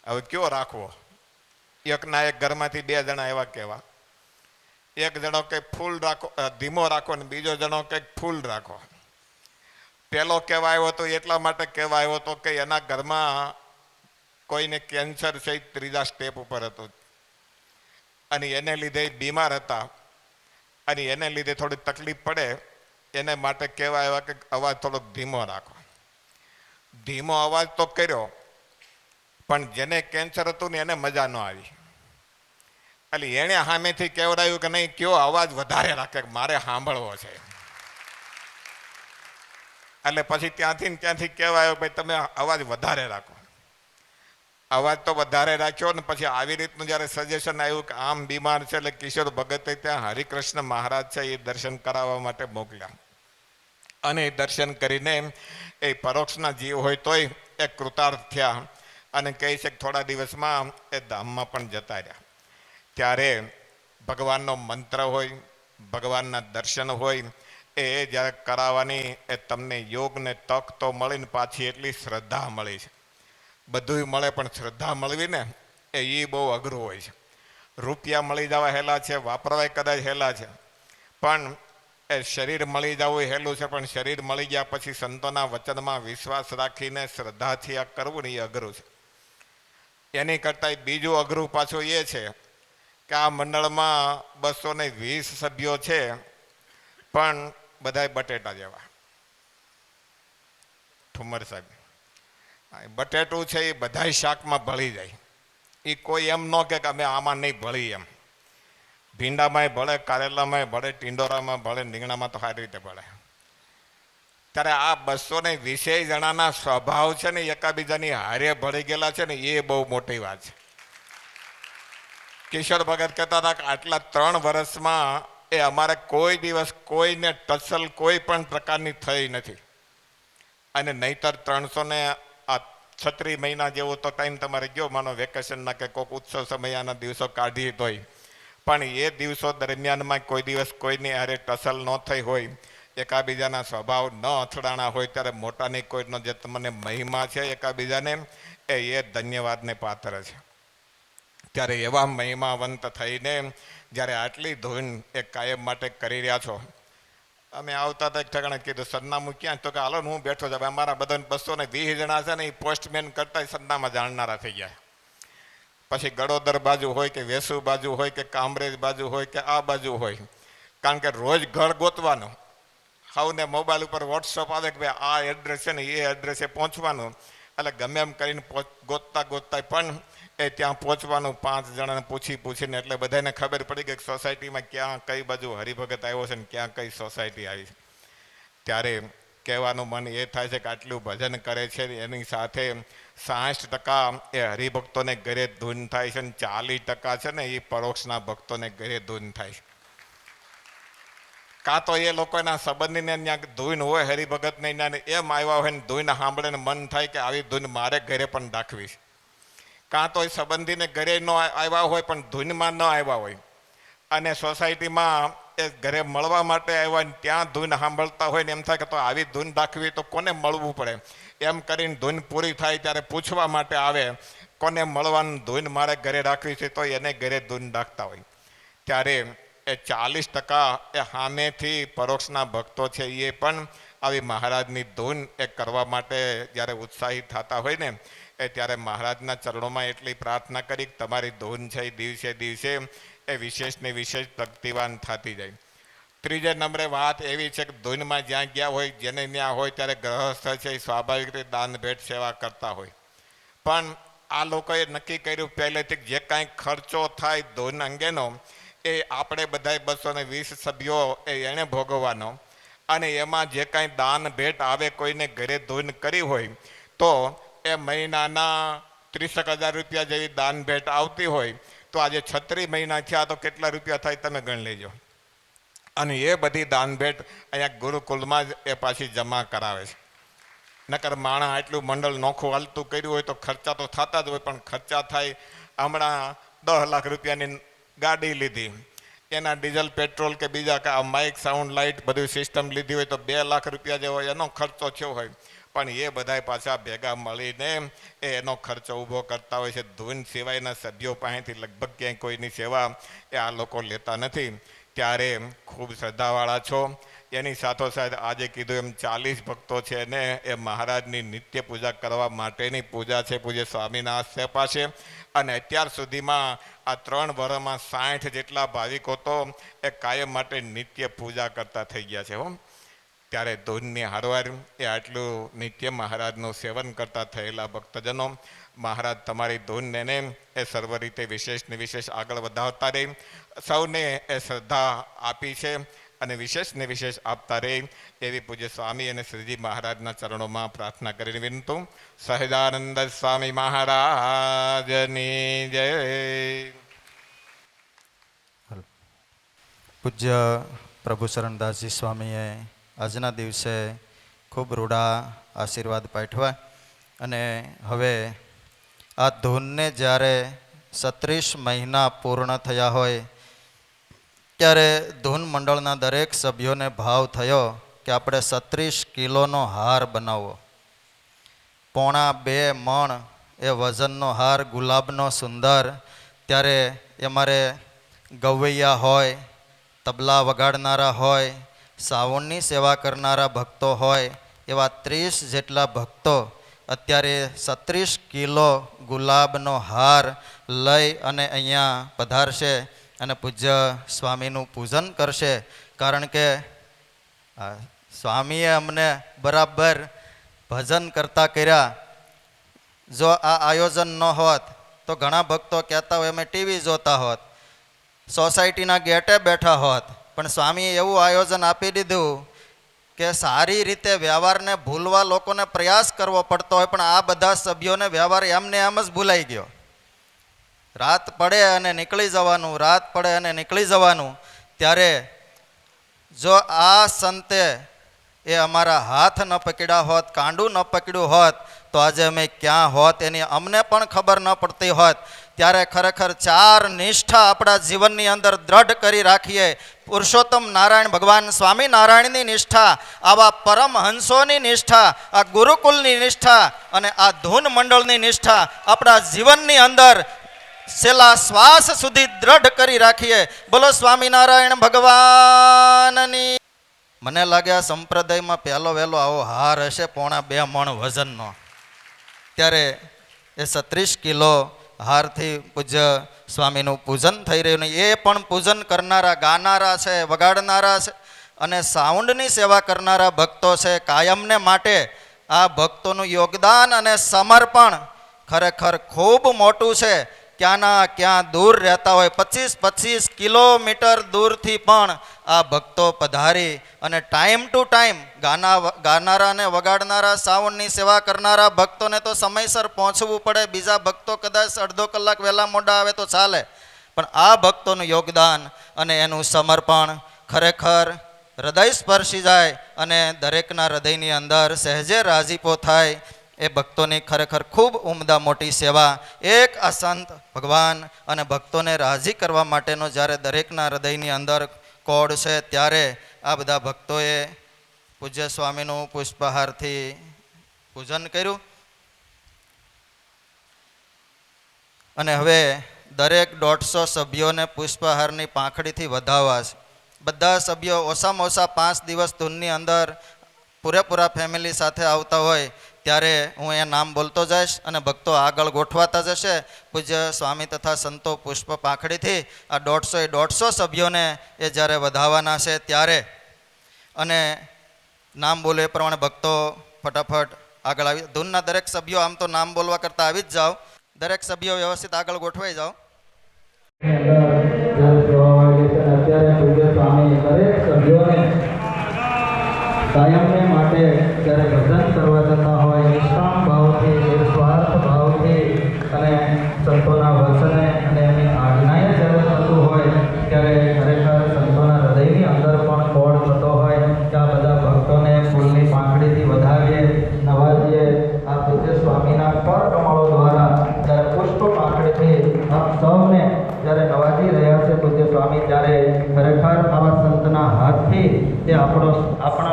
હવે કયો રાખવો? એકના એક ઘરમાંથી 2 જણા એવા કહેવા. એક જણો કે ફૂલ રાખો, ધીમો રાખો, ને બીજો જણો કે ફૂલ રાખો. પેલો કહેવા આવ્યો હતો એટલા માટે કહેવા આવ્યો હતો કે એના ઘરમાં કોઈને કેન્સર છે, 3જા સ્ટેપ ઉપર હતું, અને એને લીધે બીમાર હતા, અને એને લીધે થોડી તકલીફ પડે, એને માટે કહેવા આવ્યા કે અવાજ થોડોક ધીમો રાખો. ધીમો અવાજ તો કર્યો, પણ જેને કેન્સર હતું ને એને મજા ન આવી. એટલે એણે સામેથી કહેવડાવ્યું કે નહીં, કયો અવાજ વધારે રાખે, મારે સાંભળવો છે. એટલે પછી ત્યાંથી કહેવાયો ભાઈ તમે અવાજ વધારે રાખો. અવાજ તો વધારે રાખ્યો ને પછી આવી રીતનું જ્યારે સજેશન આવ્યું કે આમ બીમાર છે, એટલે કિશોર ભગતે ત્યાં હરિકૃષ્ણ મહારાજ છે એ દર્શન કરાવવા માટે મોકલ્યા. અને એ દર્શન કરીને એ પરોક્ષના જીવ હોય તોય એ કૃતાર્થ થયા, અને કહે છે કે થોડા દિવસમાં એ ધામમાં પણ જતા રહ્યા. ત્યારે ભગવાનનો મંત્ર હોય, ભગવાનના દર્શન હોય, એ જ્યારે કરાવવાની એ તમને યોગ ને તક તો મળીને પાછી એટલી શ્રદ્ધા મળી છે. બધુંય મળે પણ શ્રદ્ધા મળવી ને એ બહુ અઘરું હોય છે. રૂપિયા મળી જવા હેલા છે, વાપરવાય કદાચ હેલા છે, પણ એ શરીર મળી જવું હેલું છે. પણ શરીર મળી ગયા પછી સંતોના વચનમાં વિશ્વાસ રાખીને શ્રદ્ધાથી આ કરવું ને એ અઘરું છે. એની કરતાં બીજું અઘરું પાછું એ છે કે આ મંડળમાં 220 સભ્યો છે, પણ બધાય બટેટા જેવા. ઠુમર સાહેબ, બટેટું છે એ બધાય શાકમાં ભળી જાય. એ કોઈ એમ ન કે અમે આમાં નહીં ભળી એમ. ભીંડામાંય ભળે, કારેલામાંય ભળે, ટીંડોરામાં ભળે, રીંગણામાં તો સારી રીતે ભળે. ત્યારે આ 220 જણાના સ્વભાવ છે ને એકાબીજાની હારે ભળી ગયેલા છે ને એ બહુ મોટી વાત છે. કિશોર ભગત કહેતા હતા કે આટલા 3 વર્ષમાં એ અમારે કોઈ દિવસ કોઈને ટસલ કોઈ પણ પ્રકારની થઈ નથી. અને નહીતર 36 મહિના જેવો તો ટાઈમ તમારે ગયો માનો વેકેશનના કે કોઈક ઉત્સવ સમયના દિવસો કાઢી તોય, પણ એ દિવસો દરમિયાનમાં કોઈ દિવસ કોઈની હારે ટસલ ન થઈ હોય, એકાબીજાના સ્વભાવ ન અથડાણા હોય, ત્યારે મોટાની કોઈનો જે તમને મહિમા છે એકાબીજાને એ ધન્યવાદને પાત્ર છે. ત્યારે એવા મહિમાવંત થઈને જ્યારે આટલી ધૂન એ કાયમ માટે કરી રહ્યા છો. અમે આવતા હતા એક ઠેકાણે કીધું સરનામું ક્યાં? તો કે હાલો હું બેઠો છું. અમારા બધા 220 જણા છે ને એ પોસ્ટમેન કરતા સરનામા જાણનારા થઈ ગયા. પછી ગડોદર બાજુ હોય કે વેસુ બાજુ હોય કે કામરેજ બાજુ હોય કે આ બાજુ હોય, કારણ કે રોજ ઘર ગોતવાનું. સૌને મોબાઈલ ઉપર વોટ્સઅપ આવે કે ભાઈ આ એડ્રેસ છે ને એ એડ્રેસે પહોંચવાનું. એટલે ગમે એમ કરીને ગોતતા પણ એ ત્યાં પહોંચવાનું 5 જણાને પૂછીને. એટલે બધાને ખબર પડી ગઈ કે સોસાયટીમાં ક્યાં કઈ બાજુ હરિભગત આવ્યો છે ને ક્યાં કઈ સોસાયટી આવી છે. ત્યારે કહેવાનું મન એ થાય છે કે આટલું ભજન કરે છે એની સાથે 60% એ હરિભક્તોને ઘરે ધૂન થાય છે, ને 40% છે ને એ પરોક્ષના ભક્તોને ઘરે ધૂન થાય છે. કાં તો એ લોકોના સંબંધીને ત્યાં ધૂન હોય હરિભગતને ત્યાં એમ આવ્યા હોય ને ધૂન સાંભળીને મન થાય કે આવી ધૂન મારે ઘરે પણ રાખવી છે. કાં તો એ સંબંધીને ઘરે ન આવ્યા હોય પણ ધૂનમાં ન આવ્યા હોય, અને સોસાયટીમાં એ ઘરે મળવા માટે આવ્યા ને ત્યાં ધૂન સાંભળતા હોય ને એમ થાય કે તો આવી ધૂન રાખવી તો કોને મળવું પડે. એમ કરીને ધૂન પૂરી થાય ત્યારે પૂછવા માટે આવે કોને મળવાનું, ધૂન મારે ઘરે રાખવી છે, તો એને ઘરે ધૂન રાખતા હોય. ત્યારે એ 40% એ સામેથી પરોક્ષના ભક્તો છે એ પણ આવી મહારાજની ધૂન એ કરવા માટે જ્યારે ઉત્સાહિત થતા હોય ને ત્યારે મહારાજના ચરણોમાં એટલી પ્રાર્થના કરી કે તમારી ધૂન છે એ દિવસે દિવસે એ વિશેષને વિશેષ પ્રગતિવાન થતી જાય. ત્રીજે નંબરે વાત એવી છે કે ધૂનમાં જ્યાં ગયા હોય, જેને ત્યાં હોય ત્યારે ગ્રહસ્થ છે એ સ્વાભાવિક રીતે દાન ભેટ સેવા કરતા હોય. પણ આ લોકોએ નક્કી કર્યું પહેલેથી જે કાંઈ ખર્ચો થાય ધૂન અંગેનો એ આપણે બધાય 220 સભ્યો એણે ભોગવવાનો, અને એમાં જે કાંઈ દાન ભેટ આવે, કોઈને ઘરે ધૂન કરી હોય તો એ મહિનાના 30,000 રૂપિયા જેવી દાન ભેટ આવતી હોય તો આજે 36 મહિના થયા તો કેટલા રૂપિયા થાય તમે ગણી લેજો. અને એ બધી દાન ભેટ અહીંયા ગુરુકુલમાં જ એ પાછી જમા કરાવે છે. નકર માણસ આટલું મંડળ નોખું હાલતું કર્યું હોય તો ખર્ચા તો થતા જ હોય, પણ ખર્ચા થાય. હમણાં 10 લાખ રૂપિયાની ગાડી લીધી, એના ડીઝલ પેટ્રોલ કે બીજા કે આ માઇક સાઉન્ડ લાઇટ બધું સિસ્ટમ લીધી હોય તો 2 લાખ રૂપિયા જેવો એનો ખર્ચો થયો હોય. પણ એ બધાય પાછા ભેગા મળીને એનો ખર્ચો ઊભો કરતા હોય છે. ધૂન સિવાયના સભ્યો પાસેથી લગભગ ક્યાંય કોઈની સેવા એ આ લોકો લેતા નથી. ત્યારે ખૂબ શ્રદ્ધાવાળા છો. એની સાથોસાથ આજે કીધું એમ 40 ભક્તો છે ને એ મહારાજની નિત્ય પૂજા કરવા માટેની પૂજા છે પૂજ્ય સ્વામીના આશ્રય પાસે. અને અત્યાર સુધીમાં આ 3 વર્ષમાં 60 જેટલા ભાવિકો તો એ કાયમ માટે નિત્ય પૂજા કરતા થઈ ગયા છે. ત્યારે ધૂનની હારવાર એ આટલું નિત્ય મહારાજનું સેવન કરતા થયેલા ભક્તજનો, મહારાજ તમારી ધૂનને એ સર્વ રીતે વિશેષને વિશેષ આગળ વધાવતા રહે. સૌને એ શ્રદ્ધા આપી છે અને વિશેષને વિશેષ આપતા રહે એવી પૂજ્ય સ્વામી અને શ્રીજી મહારાજના ચરણોમાં પ્રાર્થના કરીને વિનંતું. સહજાનંદ સ્વામી મહારાજની જય. પૂજ્ય પ્રભુ શરણદાસજી સ્વામીએ આજના દિવસે ખૂબ રૂડા આશીર્વાદ પાઠવા. અને હવે આ ધૂનને જ્યારે 36 મહિના પૂર્ણ થયા હોય ત્યારે ધૂન મંડળના દરેક સભ્યોને ભાવ થયો કે આપણે 36 કિલોનો હાર બનાવવો. 1.25 મણ એ વજનનો હાર, ગુલાબનો સુંદર. ત્યારે અમારે ગવૈયા હોય, તબલા વગાડનારા હોય, સાવણની સેવા કરનારા ભક્તો હોય, એવા 30 જેટલા ભક્તો અત્યારે 36 કિલો ગુલાબનો હાર લઈ અને અહીંયા પધારશે અને પૂજ્ય સ્વામીનું પૂજન કરશે. કારણ કે સ્વામીએ અમને બરાબર ભજન કરતા કર્યા. જો આ આયોજન ન હોત તો ઘણા ભક્તો કહેતા હોય અમે ટીવી જોતા હોત, સોસાયટીના ગેટે બેઠા હોત. પણ સ્વામીએ એવું આયોજન આપી દીધું કે સારી રીતે વ્યવહારને ભૂલવા લોકોને પ્રયાસ કરવો પડતો હોય, પણ આ બધા સભ્યોને વ્યવહાર એમને એમ જ ભૂલાઈ ગયો. રાત પડે અને નીકળી જવાનું, રાત પડે અને નીકળી જવાનું. ત્યારે જો આ સંતે એ અમારા હાથ ન પકડ્યા હોત, કાંડું ન પકડ્યું હોત તો આજે અમે ક્યાં હોત એની અમને પણ ખબર ન પડતી હોત. ત્યારે ખરેખર 4 નિષ્ઠા આપણા જીવનની અંદર દ્રઢ કરી રાખીએ. પુરુષોત્તમ નારાયણ ભગવાન સ્વામિનારાયણની નિષ્ઠા, આવા પરમહંસોની નિષ્ઠા, આ ગુરુકુલની નિષ્ઠા અને આ ધૂન મંડળની નિષ્ઠા આપણા જીવનની અંદર છેલ્લા શ્વાસ સુધી દ્રઢ કરી રાખીએ. બોલો સ્વામિનારાયણ ભગવાનની. મને લાગે આ સંપ્રદાયમાં પહેલો વહેલો આવો હાર હશે 1.25 મણ વજનનો. ત્યારે એ 36 કિલો હારથી પૂજ્ય સ્વામીનું પૂજન થઈ રહ્યું. ને એ પણ પૂજન કરનારા, ગાનારા છે, વગાડનારા છે અને સાઉન્ડની સેવા કરનારા ભક્તો છે. કાયમને માટે આ ભક્તોનું યોગદાન અને સમર્પણ ખરેખર ખૂબ મોટું છે. ક્યાંના ક્યાં દૂર રહેતા હોય, 25-25 કિલોમીટર દૂરથી પણ આ ભક્તો પધારી અને ટાઈમ ટુ ટાઈમ ગાનારા અને વગાડનારા, સાઉન્ડની સેવા કરનારા ભક્તોને તો સમયસર પહોંચવું પડે. બીજા ભક્તો કદાચ અડધો કલાક વહેલા મોડા આવે તો ચાલે, પણ આ ભક્તોનું યોગદાન અને એનું સમર્પણ ખરેખર હૃદય સ્પર્શી જાય અને દરેકના હૃદયની અંદર સહેજે રાજીપો થાય. એ ભક્તોની ખરેખર ખૂબ ઉમદા મોટી સેવા. એક આ સંત ભગવાન અને ભક્તોને રાજી કરવા માટેનો જ્યારે દરેકના હૃદયની અંદર કોડ છે, ત્યારે આ બધા ભક્તોએ પૂજ્ય સ્વામીનું પુષ્પહારથી પૂજન કર્યું. અને હવે દરેક 150 સભ્યોને પુષ્પહારની પાંખડીથી વધાવવા છે. બધા સભ્યો ઓછામાં ઓછા 5 દિવસ ધૂનની અંદર પૂરેપૂરા ફેમિલી સાથે આવતા હોય ત્યારે હું એ નામ બોલતો જઈશ અને ભક્તો આગળ ગોઠવાતા જશે. પૂજ્ય સ્વામી તથા સંતો પુષ્પ પાંખડીથી આ 150 સભ્યોને એ જ્યારે વધાવવાના છે ત્યારે, અને નામ બોલે એ પ્રમાણે ભક્તો ફટાફટ આગળ આવી. ધૂનના દરેક સભ્યો આમ તો નામ બોલવા કરતાં આવી જ જાઓ. દરેક સભ્યો વ્યવસ્થિત આગળ ગોઠવાઈ જાઓ. કાયમને માટે જ્યારે ભજન કરવા જતા હોય નિષ્કામ ભાવથી, નિસ્વાર્થ ભાવથી અને સંતોના વચને અને એમની આજ્ઞાએ જ્યારે થતું હોય ત્યારે ખરેખર સંતોના હૃદયની અંદર પણ કોળ થતો હોય કે આ બધા ભક્તોને ફૂલની પાંખડીથી વધાવીએ, નવાજીએ. આ પૂજ્ય સ્વામીના કર કમળો દ્વારા જ્યારે પુષ્પ પાંખડીથી આપ સૌને જ્યારે નવાજી રહ્યા છે પૂજ્ય સ્વામી, ત્યારે ખરેખર આવા સંતના હાથથી એ આપણો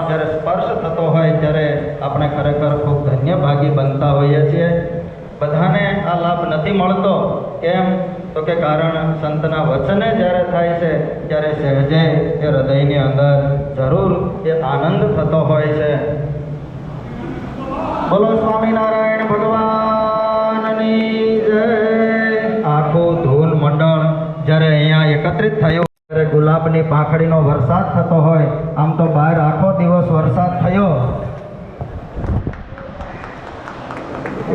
જ્યારે સ્પર્શ થતો હોય ત્યારે આપણે ખરેખર ખૂબ ધન્યભાગી બનતા હોઈએ છીએ. બધાને આ લાભ નથી મળતો. કેમ? તો કે કારણ સંતના વચને જ્યારે થાય છે ત્યારે સહેજે એ હૃદયની અંદર જરૂર એ આનંદ થતો હોય છે. બોલો સ્વામિનારાયણ ભગવાનની જય. આખું ધૂન મંડળ જ્યારે અહીંયા એકત્રિત થયું ત્યારે ગુલાબની પાંખડીનો વરસાદ થતો હોય. આમ તો બહાર આખો દિવસ વરસાદ થયો,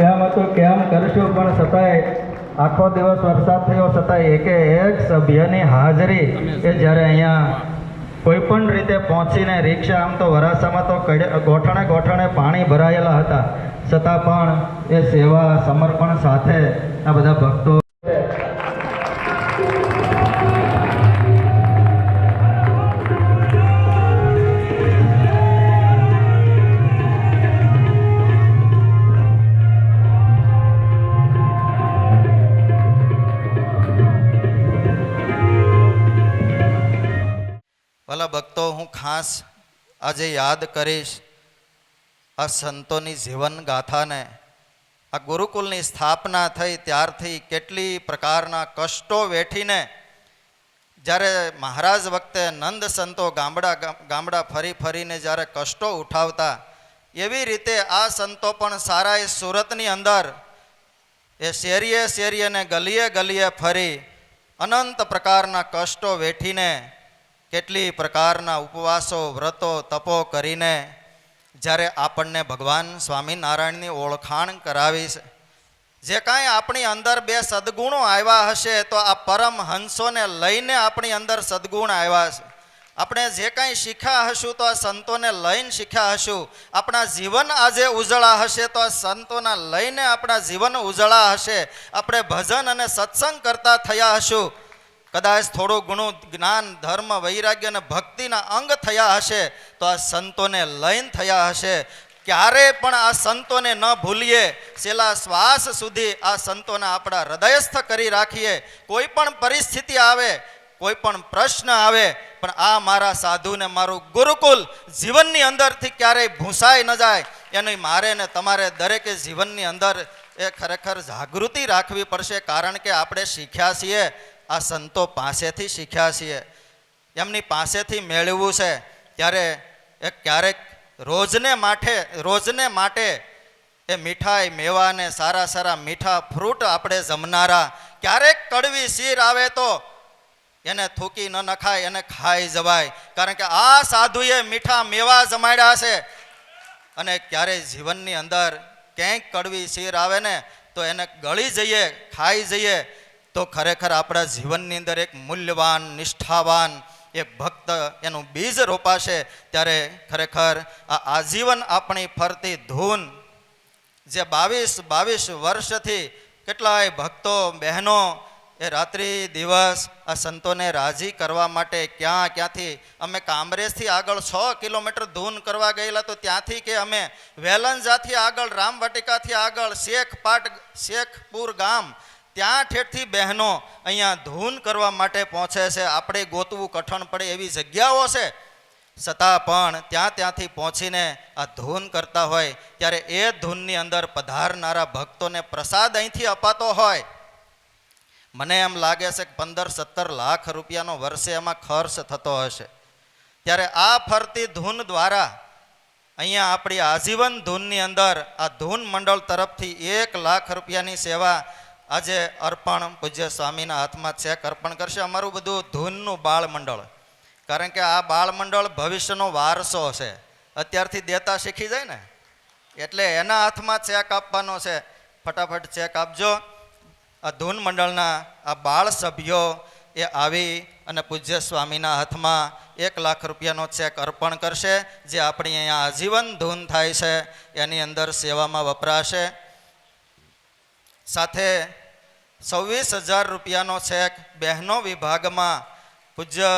એમ હતું કેમ કરશું, પણ છતાંય આખો દિવસ વરસાદ થયો છતાંય એક સભ્યની હાજરી એ જ્યારે અહીંયા કોઈ પણ રીતે પહોંચીને રિક્ષા, આમ તો વરાછામાં તો ગોઠણે ગોઠણે પાણી ભરાયેલા હતા, છતાં પણ એ સેવા સમર્પણ સાથે આ બધા ભક્તો ભલા ભક્તો, હું ખાસ આજે યાદ કરીશ આ સંતોની જીવન ગાથાને. આ ગુરુકુલની સ્થાપના થઈ ત્યારથી કેટલી પ્રકારના કષ્ટો વેઠીને જ્યારે મહારાજ વખતે નંદ સંતો ગામડા ફરીને જ્યારે કષ્ટો ઉઠાવતા, એવી રીતે આ સંતો પણ સારા એ સુરતની અંદર એ શેરીએ ને ગલીએ ફરી અનંત પ્રકારના કષ્ટો વેઠીને કેટલી પ્રકારના ઉપવાસો, વ્રતો, તપો કરીને જ્યારે આપણને ભગવાન સ્વામિનારાયણની ઓળખાણ કરાવી છે. જે કાંઈ આપણી અંદર બે સદગુણો આવ્યા હશે તો આ પરમહંસોને લઈને આપણી અંદર સદગુણ આવ્યા છે. આપણે જે કાંઈ શીખ્યા હશું તો આ સંતોને લઈને શીખ્યા હશું. આપણા જીવન આજે ઉજળા હશે તો આ સંતોના લઈને આપણા જીવન ઉજળા હશે. આપણે ભજન અને સત્સંગ કરતા થયા હશું. કદાચ થોડું ઘણું જ્ઞાન, ધર્મ, વૈરાગ્ય અને ભક્તિના અંગ થયા હશે તો આ સંતોને લઈને થયા હશે. ક્યારે પણ આ સંતોને ન ભૂલીએ, છેલ્લા શ્વાસ સુધી આ સંતોને આપણા હૃદયસ્થ કરી રાખીએ. કોઈ પણ પરિસ્થિતિ આવે, કોઈ પણ પ્રશ્ન આવે, પણ આ મારા સાધુને મારું ગુરુકુલ જીવનની અંદરથી ક્યારેય ભૂંસાઈ ન જાય, એની મારે ને તમારે દરેકે જીવનની અંદર એ ખરેખર જાગૃતિ રાખવી પડશે. કારણ કે આપણે શીખ્યા છીએ, આ સંતો પાસેથી શીખ્યા છીએ, એમની પાસેથી મેળવવું છે. ત્યારે એ ક્યારેક રોજને માટે એ મીઠાઈ, મેવા ને સારા મીઠા ફ્રૂટ આપણે જમનારા, ક્યારેક કડવી શીર આવે તો એને થૂકી ન નખાય, એને ખાઈ જવાય. કારણ કે આ સાધુએ મીઠા મેવા જમાડ્યા છે. અને ક્યારેય જીવનની અંદર ક્યાંક કડવી શીર આવે ને તો એને ગળી જઈએ, ખાઈ જઈએ તો ખરેખર આપણા જીવનની અંદર એક મૂલ્યવાન, નિષ્ઠાવાન એક ભક્ત એનું બીજ રોપાશે. ત્યારે ખરેખર આ આજીવન આપણી ફરતી ધૂન જે 22 વર્ષથી કેટલાય ભક્તો બહેનો એ રાત્રિ દિવસ આ સંતોને રાજી કરવા માટે ક્યાંથી અમે કામરેજથી આગળ 6 કિલોમીટર ધૂન કરવા ગયેલા, તો ત્યાંથી કે અમે વેલંજાથી આગળ, રામવાટિકાથી આગળ, શેખપુર ગામ, ત્યાં ઠેઠથી બહેનો અહીંયા ધૂન કરવા માટે પહોંચે છે. આપણે ગોતવું કઠણ પડે એવી જગ્યાઓ છે, છતાં પણ ત્યાંથી પહોંચીને આ ધૂન કરતા હોય. ત્યારે એ ધૂનની અંદર પધારનારા ભક્તોને પ્રસાદ અહીંથી અપાતો હોય. મને એમ લાગે છે કે 15-17 લાખ રૂપિયાનો વર્ષે એમાં ખર્ચ થતો હશે. ત્યારે આ ફરતી ધૂન દ્વારા અહીંયા આપણી આજીવન ધૂનની અંદર આ ધૂન મંડળ તરફથી 1 લાખ રૂપિયાની સેવા આજે અર્પણ પૂજ્ય સ્વામીના હાથમાં ચેક અર્પણ કરશે. અમારું બધું ધૂનનું બાળ મંડળ, કારણ કે આ બાળ મંડળ ભવિષ્યનો વારસો છે. અત્યારથી દેતા શીખી જાય ને એટલે એના હાથમાં ચેક આપવાનો છે. ફટાફટ ચેક આપજો. આ ધૂન મંડળના આ બાળ સભ્યો એ આવી અને પૂજ્ય સ્વામીના હાથમાં 1 લાખ રૂપિયાનો ચેક અર્પણ કરશે, જે આપણી અહીંયા આજીવન ધૂન થાય છે એની અંદર સેવામાં વપરાશે. સાથે 26,000 રૂપિયાનો ચેક બહેનો વિભાગમાં પૂજ્ય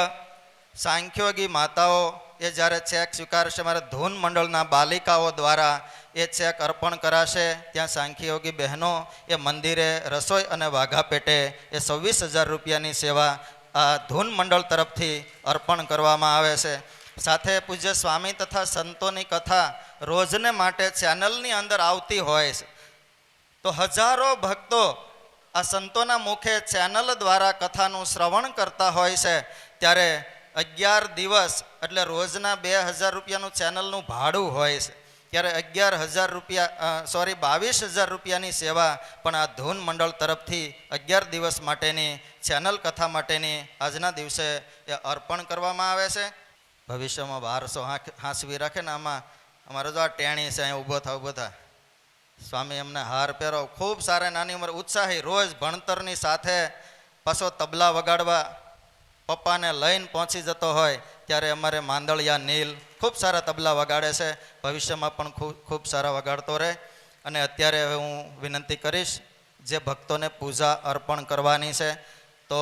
સાંખ્યોગી માતાઓ એ જ્યારે ચેક સ્વીકારશે, મારા ધૂન મંડળના બાલિકાઓ દ્વારા એ ચેક અર્પણ કરાશે. ત્યાં સાંખ્યયોગી બહેનો એ મંદિરે રસોઈ અને વાઘા પેટે એ 26,000 રૂપિયાની સેવા આ ધૂન મંડળ તરફથી અર્પણ કરવામાં આવે છે. સાથે પૂજ્ય સ્વામી તથા સંતોની કથા રોજને માટે ચેનલની અંદર આવતી હોય છે, તો હજારો ભક્તો આ સંતોના મુખે ચેનલ દ્વારા કથાનું શ્રવણ કરતા હોય છે. ત્યારે 11 દિવસ એટલે રોજના 2,000 રૂપિયાનું ચેનલનું ભાડું હોય છે. ત્યારે 11,000 રૂપિયા 22,000 રૂપિયાની સેવા પણ આ ધૂન મંડળ તરફથી 11 દિવસ માટેની ચેનલ કથા માટેની આજના દિવસે એ અર્પણ કરવામાં આવે છે. ભવિષ્યમાં વારસો હાંસવી રાખે ને આમાં અમારે જો આ ટેણી છે, અહીંયા ઊભો થા. સ્વામી એમને હાર પહેરો. ખૂબ સારા, નાની ઉંમર, ઉત્સાહી, રોજ ભણતરની સાથે પાછો તબલા વગાડવા પપ્પાને લઈને પહોંચી જતો હોય ત્યારે અમારે માંદળિયા નીલ ખૂબ સારા તબલા વગાડે છે. ભવિષ્યમાં પણ ખૂબ સારા વગાડતો રહે. અને અત્યારે હવે હું વિનંતી કરીશ જે ભક્તોને પૂજા અર્પણ કરવાની છે તો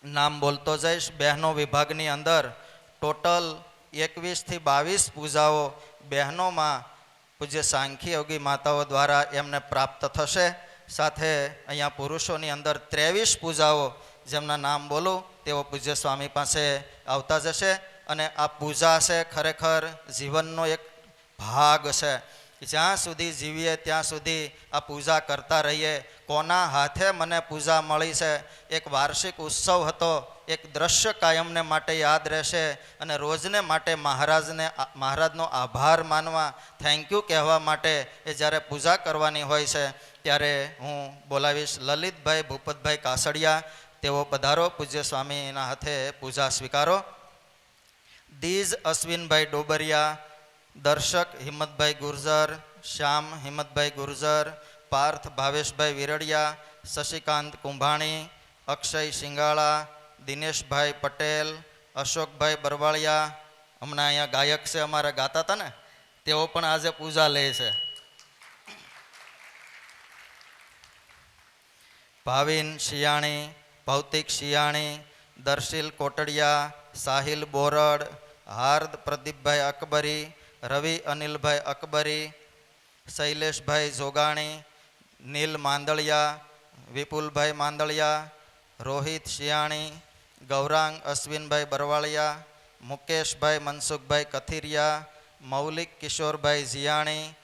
નામ બોલતો જઈશ. બહેનો વિભાગની અંદર ટોટલ 21 થી 22 પૂજાઓ બહેનોમાં પૂજ્ય સાંખ્ય યોગી માતાઓ દ્વારા એમને પ્રાપ્ત થશે. સાથે અહીંયા પુરુષોની અંદર 23 પૂજાઓ જેમના નામ બોલું તેઓ પૂજ્ય સ્વામી પાસે આવતા જશે. અને આ પૂજા છે ખરેખર જીવનનો એક ભાગ છે. જ્યાં સુધી જીવીએ ત્યાં સુધી આ પૂજા કરતા રહીએ. કોના હાથે મને પૂજા મળી છે, એક વાર્ષિક ઉત્સવ હતો, એક દ્રશ્ય કાયમને માટે યાદ રહેશે. અને રોજને માટે મહારાજનો આભાર માનવા, થેન્ક યુ કહેવા માટે એ જ્યારે પૂજા કરવાની હોય છે ત્યારે હું બોલાવીશ લલિતભાઈ ભૂપતભાઈ કાસડિયા. તેઓ પધારો, પૂજ્ય સ્વામીના હાથે પૂજા સ્વીકારો. દીજ અશ્વિનભાઈ ડોબરિયા, દર્શક હિંમતભાઈ ગુર્જર, શ્યામ હિંમતભાઈ ગુર્જર, પાર્થ ભાવેશભાઈ વિરડિયા, શશિકાંત કુંભાણી, અક્ષય સિંગાળા, દિનેશભાઈ પટેલ, અશોકભાઈ બરવાળિયા, હમણાં અહીંયા ગાયક છે અમારા ગાતા હતા ને, તેઓ પણ આજે પૂજા લે છે. ભાવિન શિયાણી, ભૌતિક શિયાણી, દર્શિલ કોટડિયા, સાહિલ બોરડ, હાર્દ પ્રદીપભાઈ અકબરી, રવિ અનિલભાઈ અકબરી, શૈલેષભાઈ જોગાણી, નીલ માંદળિયા, વિપુલભાઈ માંદળિયા, રોહિત શિયાણી, ગૌરાંગ અશ્વિનભાઈ બરવાળિયા, મુકેશભાઈ મનસુખભાઈ કથિરિયા, મૌલિક કિશોરભાઈ જીયાણી,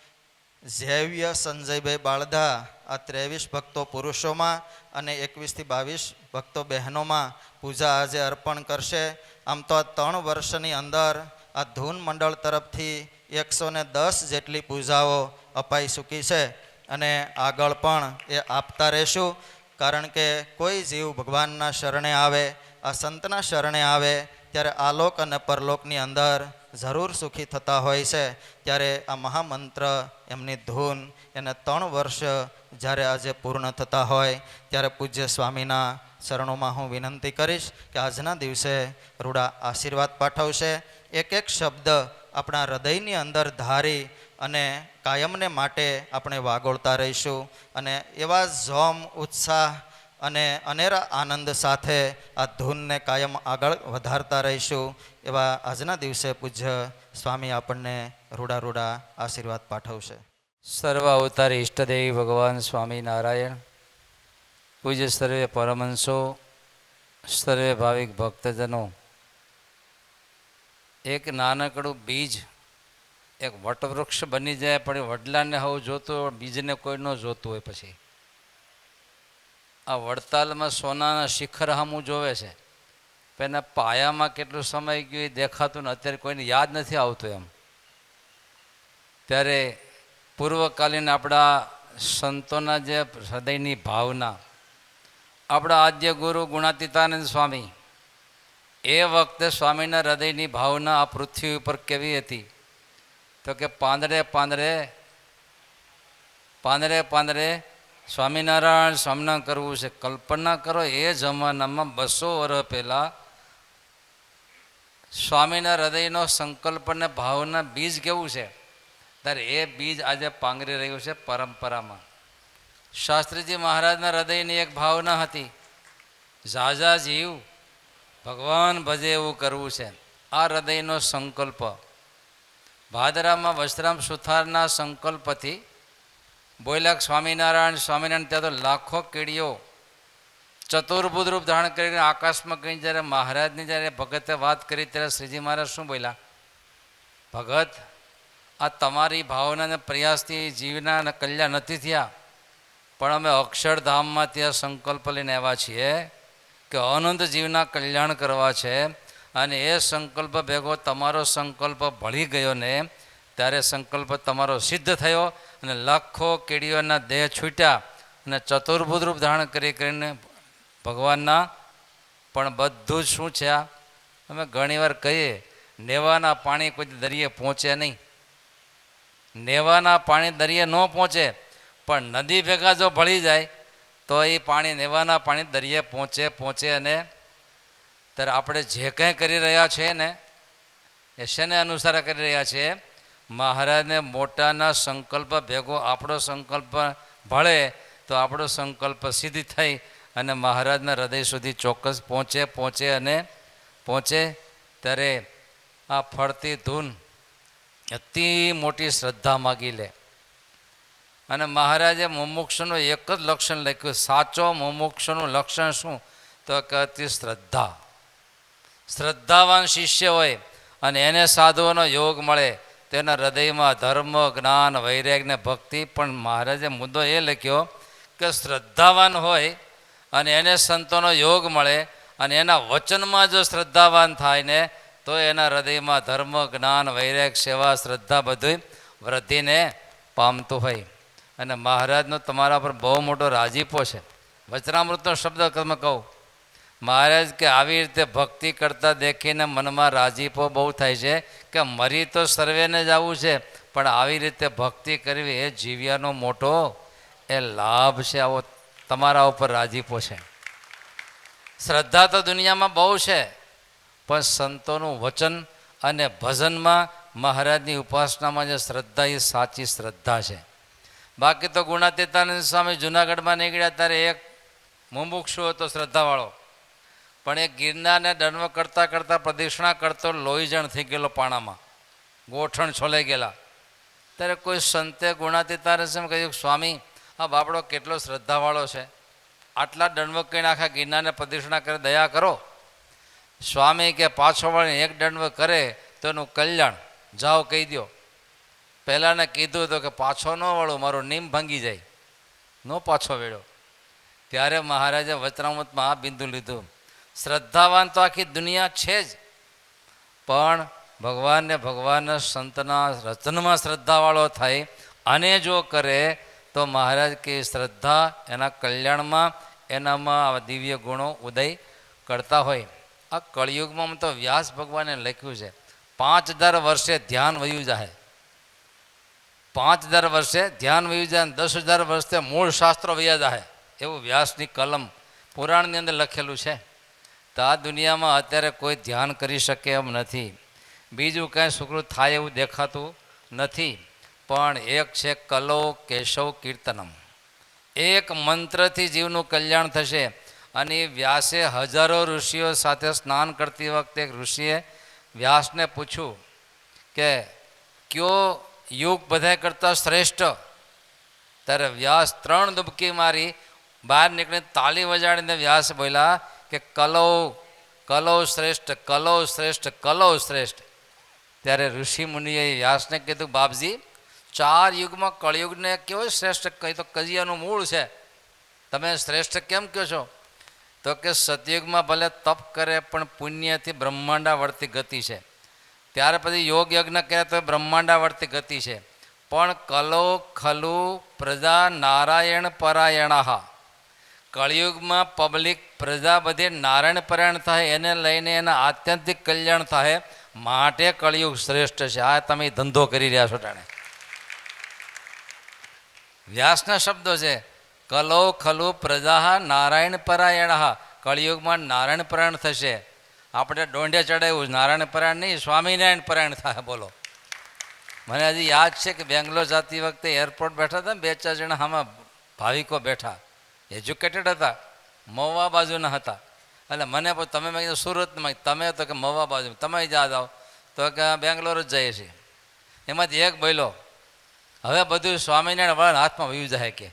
ઝેવ્ય સંજયભાઈ બાળધા. આ 23 ભક્તો પુરુષોમાં અને 21 થી 22 ભક્તો બહેનોમાં પૂજા આજે અર્પણ કરશે. આમ તો આ 3 વર્ષની અંદર આ ધૂન મંડળ તરફથી 110 જેટલી પૂજાઓ અપાઈ ચૂકી છે અને આગળ પણ એ આપતા રહેશું. કારણ કે કોઈ જીવ ભગવાનના શરણે આવે, આ સંતના શરણે આવે ત્યારે આલોક અને પરલોકની અંદર જરૂર સુખી થતા હોય છે. ત્યારે આ મહામંત્ર એમની ધૂન એને 3 વર્ષ જ્યારે આજે પૂર્ણ થતા હોય ત્યારે પૂજ્ય સ્વામીના ચરણોમાં હું વિનંતી કરીશ કે આજના દિવસે રૂડા આશીર્વાદ પાઠવશે. એક એક શબ્દ આપણા હૃદયની અંદર ધારી અને કાયમને માટે આપણે વાગોળતા રહીશું અને એવા જોમ, ઉત્સાહ અને અનેરા આનંદ સાથે આ ધૂનને કાયમ આગળ વધારતા રહીશું. એવા આજના દિવસે પૂજ્ય સ્વામી આપણને રૂડા આશીર્વાદ પાઠવશે. સર્વ અવતારી ઈષ્ટદેવી ભગવાન સ્વામિનારાયણ, પૂજ્ય સર્વે પરમહંસો, સર્વે ભાવિક ભક્તજનો, એક નાનકડું બીજ એક વટવૃક્ષ બની જાય પણ વડલાને હવે જોતું હોય, બીજને કોઈ ન જોતું હોય. પછી આ વડતાલમાં સોનાના શિખર સામું જોવે છે, પણ એના પાયામાં કેટલો સમય ગયો એ દેખાતું ને અત્યારે કોઈને યાદ નથી આવતું. એમ ત્યારે પૂર્વકાલીન આપણા સંતોના જે હૃદયની ભાવના, આપણા આદ્ય ગુરુ ગુણાતીતાનંદ સ્વામી, એ વખતે સ્વામીના હૃદયની ભાવના આ પૃથ્વી ઉપર કેવી હતી? તો કે પાંદડે પાંદડે પાંદડે પાંદડે સ્વામિનારાયણ સ્વામિનારાયણ કરવું છે. કલ્પના કરો, એ જમાનામાં 200 વર્ષ પહેલાં સ્વામીના હૃદયનો સંકલ્પ અને ભાવના બીજ કેવું છે? ત્યારે એ બીજ આજે પાંગરી રહ્યું છે પરંપરામાં. શાસ્ત્રીજી મહારાજના હૃદયની એક ભાવના હતી, ઝાઝા જીવ ભગવાન ભજે એવું કરવું છે. આ હૃદયનો સંકલ્પ ભાદરામાં વસ્ત્રામ સુથારના સંકલ્પથી બોલ્યા સ્વામિનારાયણ સ્વામિનારાયણ. ત્યાં તો લાખો કીડીઓ ચતુર્ભુજ રૂપ ધારણ કરીને આકાશમાં ગઈ. જ્યારે મહારાજની જ્યારે ભગતે વાત કરી ત્યારે શ્રીજી મહારાજ શું બોલ્યા? ભગત, આ તમારી ભાવનાને પ્રયાસથી જીવના અને કલ્યાણ નથી થયા, પણ અમે અક્ષરધામમાં ત્યાં સંકલ્પ લઈને આવ્યા છીએ કે અનંત જીવના કલ્યાણ કરવા છે. અને એ સંકલ્પ ભેગો તમારો સંકલ્પ ભળી ગયો ને ત્યારે સંકલ્પ તમારો સિદ્ધ થયો અને લાખો કીડીઓના દેહ છૂટ્યા અને ચતુર્ભુજ રૂપ ધારણ કરીને ભગવાનના. પણ બધું જ શું છે? આ અમે ઘણીવાર કહીએ, નેવાના પાણી કોઈ દરિયે પહોંચે નહીં. નેવાના પાણી દરિયે ન પહોંચે, પણ નદી ભેગા જો ભળી જાય તો એ પાણી, નેવાના પાણી દરિયે પહોંચે. અને ત્યારે આપણે જે કંઈ કરી રહ્યા છીએ ને એ શેને અનુસાર કરી રહ્યા છીએ? મહારાજને મોટાના સંકલ્પ ભેગો આપણો સંકલ્પ ભળે તો આપણો સંકલ્પ સિદ્ધ થઈ અને મહારાજના હૃદય સુધી ચોક્કસ પહોંચે. ત્યારે આ ફરતી ધૂન અતિ મોટી શ્રદ્ધા માગી લે. અને મહારાજે મુમુક્ષુનું એક જ લક્ષણ લખ્યું. સાચો મુમુક્ષુનું લક્ષણ શું? તો કે અતિ શ્રદ્ધા. શ્રદ્ધાવાન શિષ્ય હોય અને એને સાધુઓનો યોગ મળે, તેના હૃદયમાં ધર્મ, જ્ઞાન, વૈરાગ્ય ને ભક્તિ. પણ મહારાજે મુદ્દો એ લખ્યો કે શ્રદ્ધાવાન હોય અને એને સંતોનો યોગ મળે અને એના વચનમાં જો શ્રદ્ધાવાન થાય ને તો એના હૃદયમાં ધર્મ, જ્ઞાન, વૈરાગ્ય, સેવા, શ્રદ્ધા બધું વૃદ્ધિને પામતું હોય. અને મહારાજનો તમારા પર બહુ મોટો રાજીપો છે. વચનામૃતનો શબ્દ તમે કહું, મહારાજ કે આવી રીતે ભક્તિ કરતા દેખીને મનમાં રાજીપો બહુ થાય છે કે મરી તો સર્વેને જ આવવું છે, પણ આવી રીતે ભક્તિ કરવી એ જીવ્યાનો મોટો એ લાભ છે. આવો તમારા ઉપર રાજીપો છે. શ્રદ્ધા તો દુનિયામાં બહુ છે, પણ સંતોનું વચન અને ભજનમાં મહારાજની ઉપાસનામાં જે શ્રદ્ધા એ સાચી શ્રદ્ધા છે. બાકી તો ગુણાતીતાનંદ સ્વામી જુનાગઢમાં નીકળ્યા ત્યારે એક મુમુક્ષુ હતો શ્રદ્ધાવાળો, પણ એ ગિરનારને દંડવ કરતાં કરતાં પ્રદક્ષિણા કરતો લોહીજણ થઈ ગયેલો, પાણામાં ગોઠણ છોલાઈ ગયેલા. ત્યારે કોઈ સંતે ગુણાતીતાનંદ કહ્યું, સ્વામી આ બાપડો કેટલો શ્રદ્ધાવાળો છે, આટલા દંડવ કરીને આખા ગિરનારને પ્રદક્ષિણા કરે, દયા કરો. સ્વામી કે પાછો વળીને એક દંડવ કરે તો એનું કલ્યાણ, જાઓ કહી દો. પહેલાંને કીધું હતું કે પાછો ન વળું, મારો નિયમ ભાંગી જાય, નો પાછો વેળ્યો. ત્યારે મહારાજે વચનામૃતમાં આ બિંદુ લીધું, શ્રદ્ધાવાન તો આખી દુનિયા છે જ, પણ ભગવાનના સંતના રચનમાં શ્રદ્ધાવાળો થાય અને જો કરે તો મહારાજ કે શ્રદ્ધા એના કલ્યાણમાં, એનામાં આવા દિવ્ય ગુણો ઉદય કરતા હોય. આ કળિયુગમાં તો વ્યાસ ભગવાને લખ્યું છે 5000 વર્ષે ધ્યાન વયું જાય, 5000 વર્ષે ધ્યાન વયું જાય, 10,000 વર્ષે મૂળ શાસ્ત્રો વયા જાય, એવું વ્યાસની કલમ પુરાણની અંદર લખેલું છે. તો આ દુનિયામાં અત્યારે કોઈ ધ્યાન કરી શકે એમ નથી, બીજું કાંઈ સુકૃત થાય એવું દેખાતું નથી. પણ એક છે કલો કેશવ કીર્તનમ, એક મંત્રથી જીવનું કલ્યાણ થશે. અને વ્યાસે હજારો ઋષિઓ સાથે સ્નાન કરતી વખતે એક ઋષિએ વ્યાસને પૂછ્યું કે કયો યુગ બધા કરતાં શ્રેષ્ઠ? ત્યારે વ્યાસ 3 ડૂબકી મારી બહાર નીકળીને તાળી વજાડીને વ્યાસ બોલ્યા કે કલો શ્રેષ્ઠ, કલો શ્રેષ્ઠ, કલો શ્રેષ્ઠ. ત્યારે ઋષિ મુનિએ વ્યાસને કીધું, બાપજી 4 યુગમાં કળયુગને કેવો શ્રેષ્ઠ કહી? તો કજિયાનું મૂળ છે, તમે શ્રેષ્ઠ કેમ કહો છો? તો કે સતયુગમાં ભલે તપ કરે પણ પુણ્યથી બ્રહ્માંડાવર્તી ગતિ છે, ત્યાર પછી યોગ યજ્ઞ કરે તો બ્રહ્માંડાવર્તી ગતિ છે, પણ કલો ખલુ પ્રજા નારાયણ પરાયણા. કળિયુગમાં પબ્લિક પ્રજા બધી નારાયણ પરાયણ થાય, એને લઈને એના આત્યંતિક કલ્યાણ થાય, માટે કળિયુગ શ્રેષ્ઠ છે. આ તમે ધંધો કરી રહ્યા છો ટાણે. વ્યાસના શબ્દો છે, કલો ખલુ પ્રજા નારાયણ પરાયણ. કળિયુગમાં નારાયણ પરાયણ થશે. આપણે દોંડે ચડાવ્યું નારાયણ પરાયણ નહીં, સ્વામિનારાયણ પરાયણ થાય. બોલો. મને હજી યાદ છે કે બેંગ્લોર જતી વખતે એરપોર્ટ બેઠા હતા, 2-4 જણા આમાં ભાવિકો બેઠા, એજ્યુકેટેડ હતા, મહુવા બાજુના હતા. એટલે મને તમે મેં કીધું સુરતમાં, તમે તો કે મહુવા બાજુ, તમે જ્યાં જાઓ તો કે બેંગ્લોર જ જઈએ છીએ. એમાંથી એક બોલ્યો, હવે બધું સ્વામિનારાયણ વાળા હાથમાં વયું જાય કે.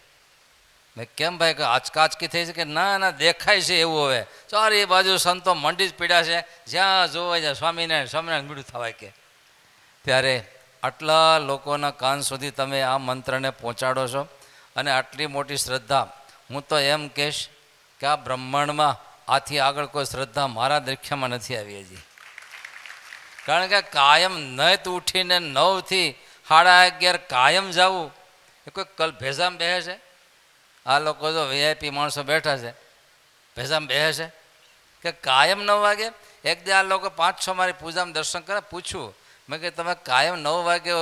મેં કેમ ભાઈ કે આચકાચકી થઈ છે કે ના ના દેખાય છે એવું. હવે ચારે એ બાજુ સંતો મંડી જ પીડ્યા છે, જ્યાં જોવાય જાય સ્વામિનારાયણ સ્વામિનારાયણ બીડું થવાય કે. ત્યારે આટલા લોકોના કાન સુધી તમે આ મંત્રને પહોંચાડો છો, અને આટલી મોટી શ્રદ્ધા. હું તો એમ કહીશ કે આ બ્રહ્માંડમાં આથી આગળ કોઈ શ્રદ્ધા મારા દ્રખ્યામાં નથી આવી હજી. કારણ કે કાયમ નત ઉઠીને 9થી 11:30 કાયમ જવું એ કોઈ કલ ભેજામાં બેસે છે? આ લોકો જો વીઆઈપી માણસો બેઠા છે, ભેજામાં બેસે છે કે કાયમ 9 વાગે? એક દી આ લોકો 5-6 મારી પૂજામાં દર્શન કરે, પૂછ્યું મેં કે તમે કાયમ 9 વાગે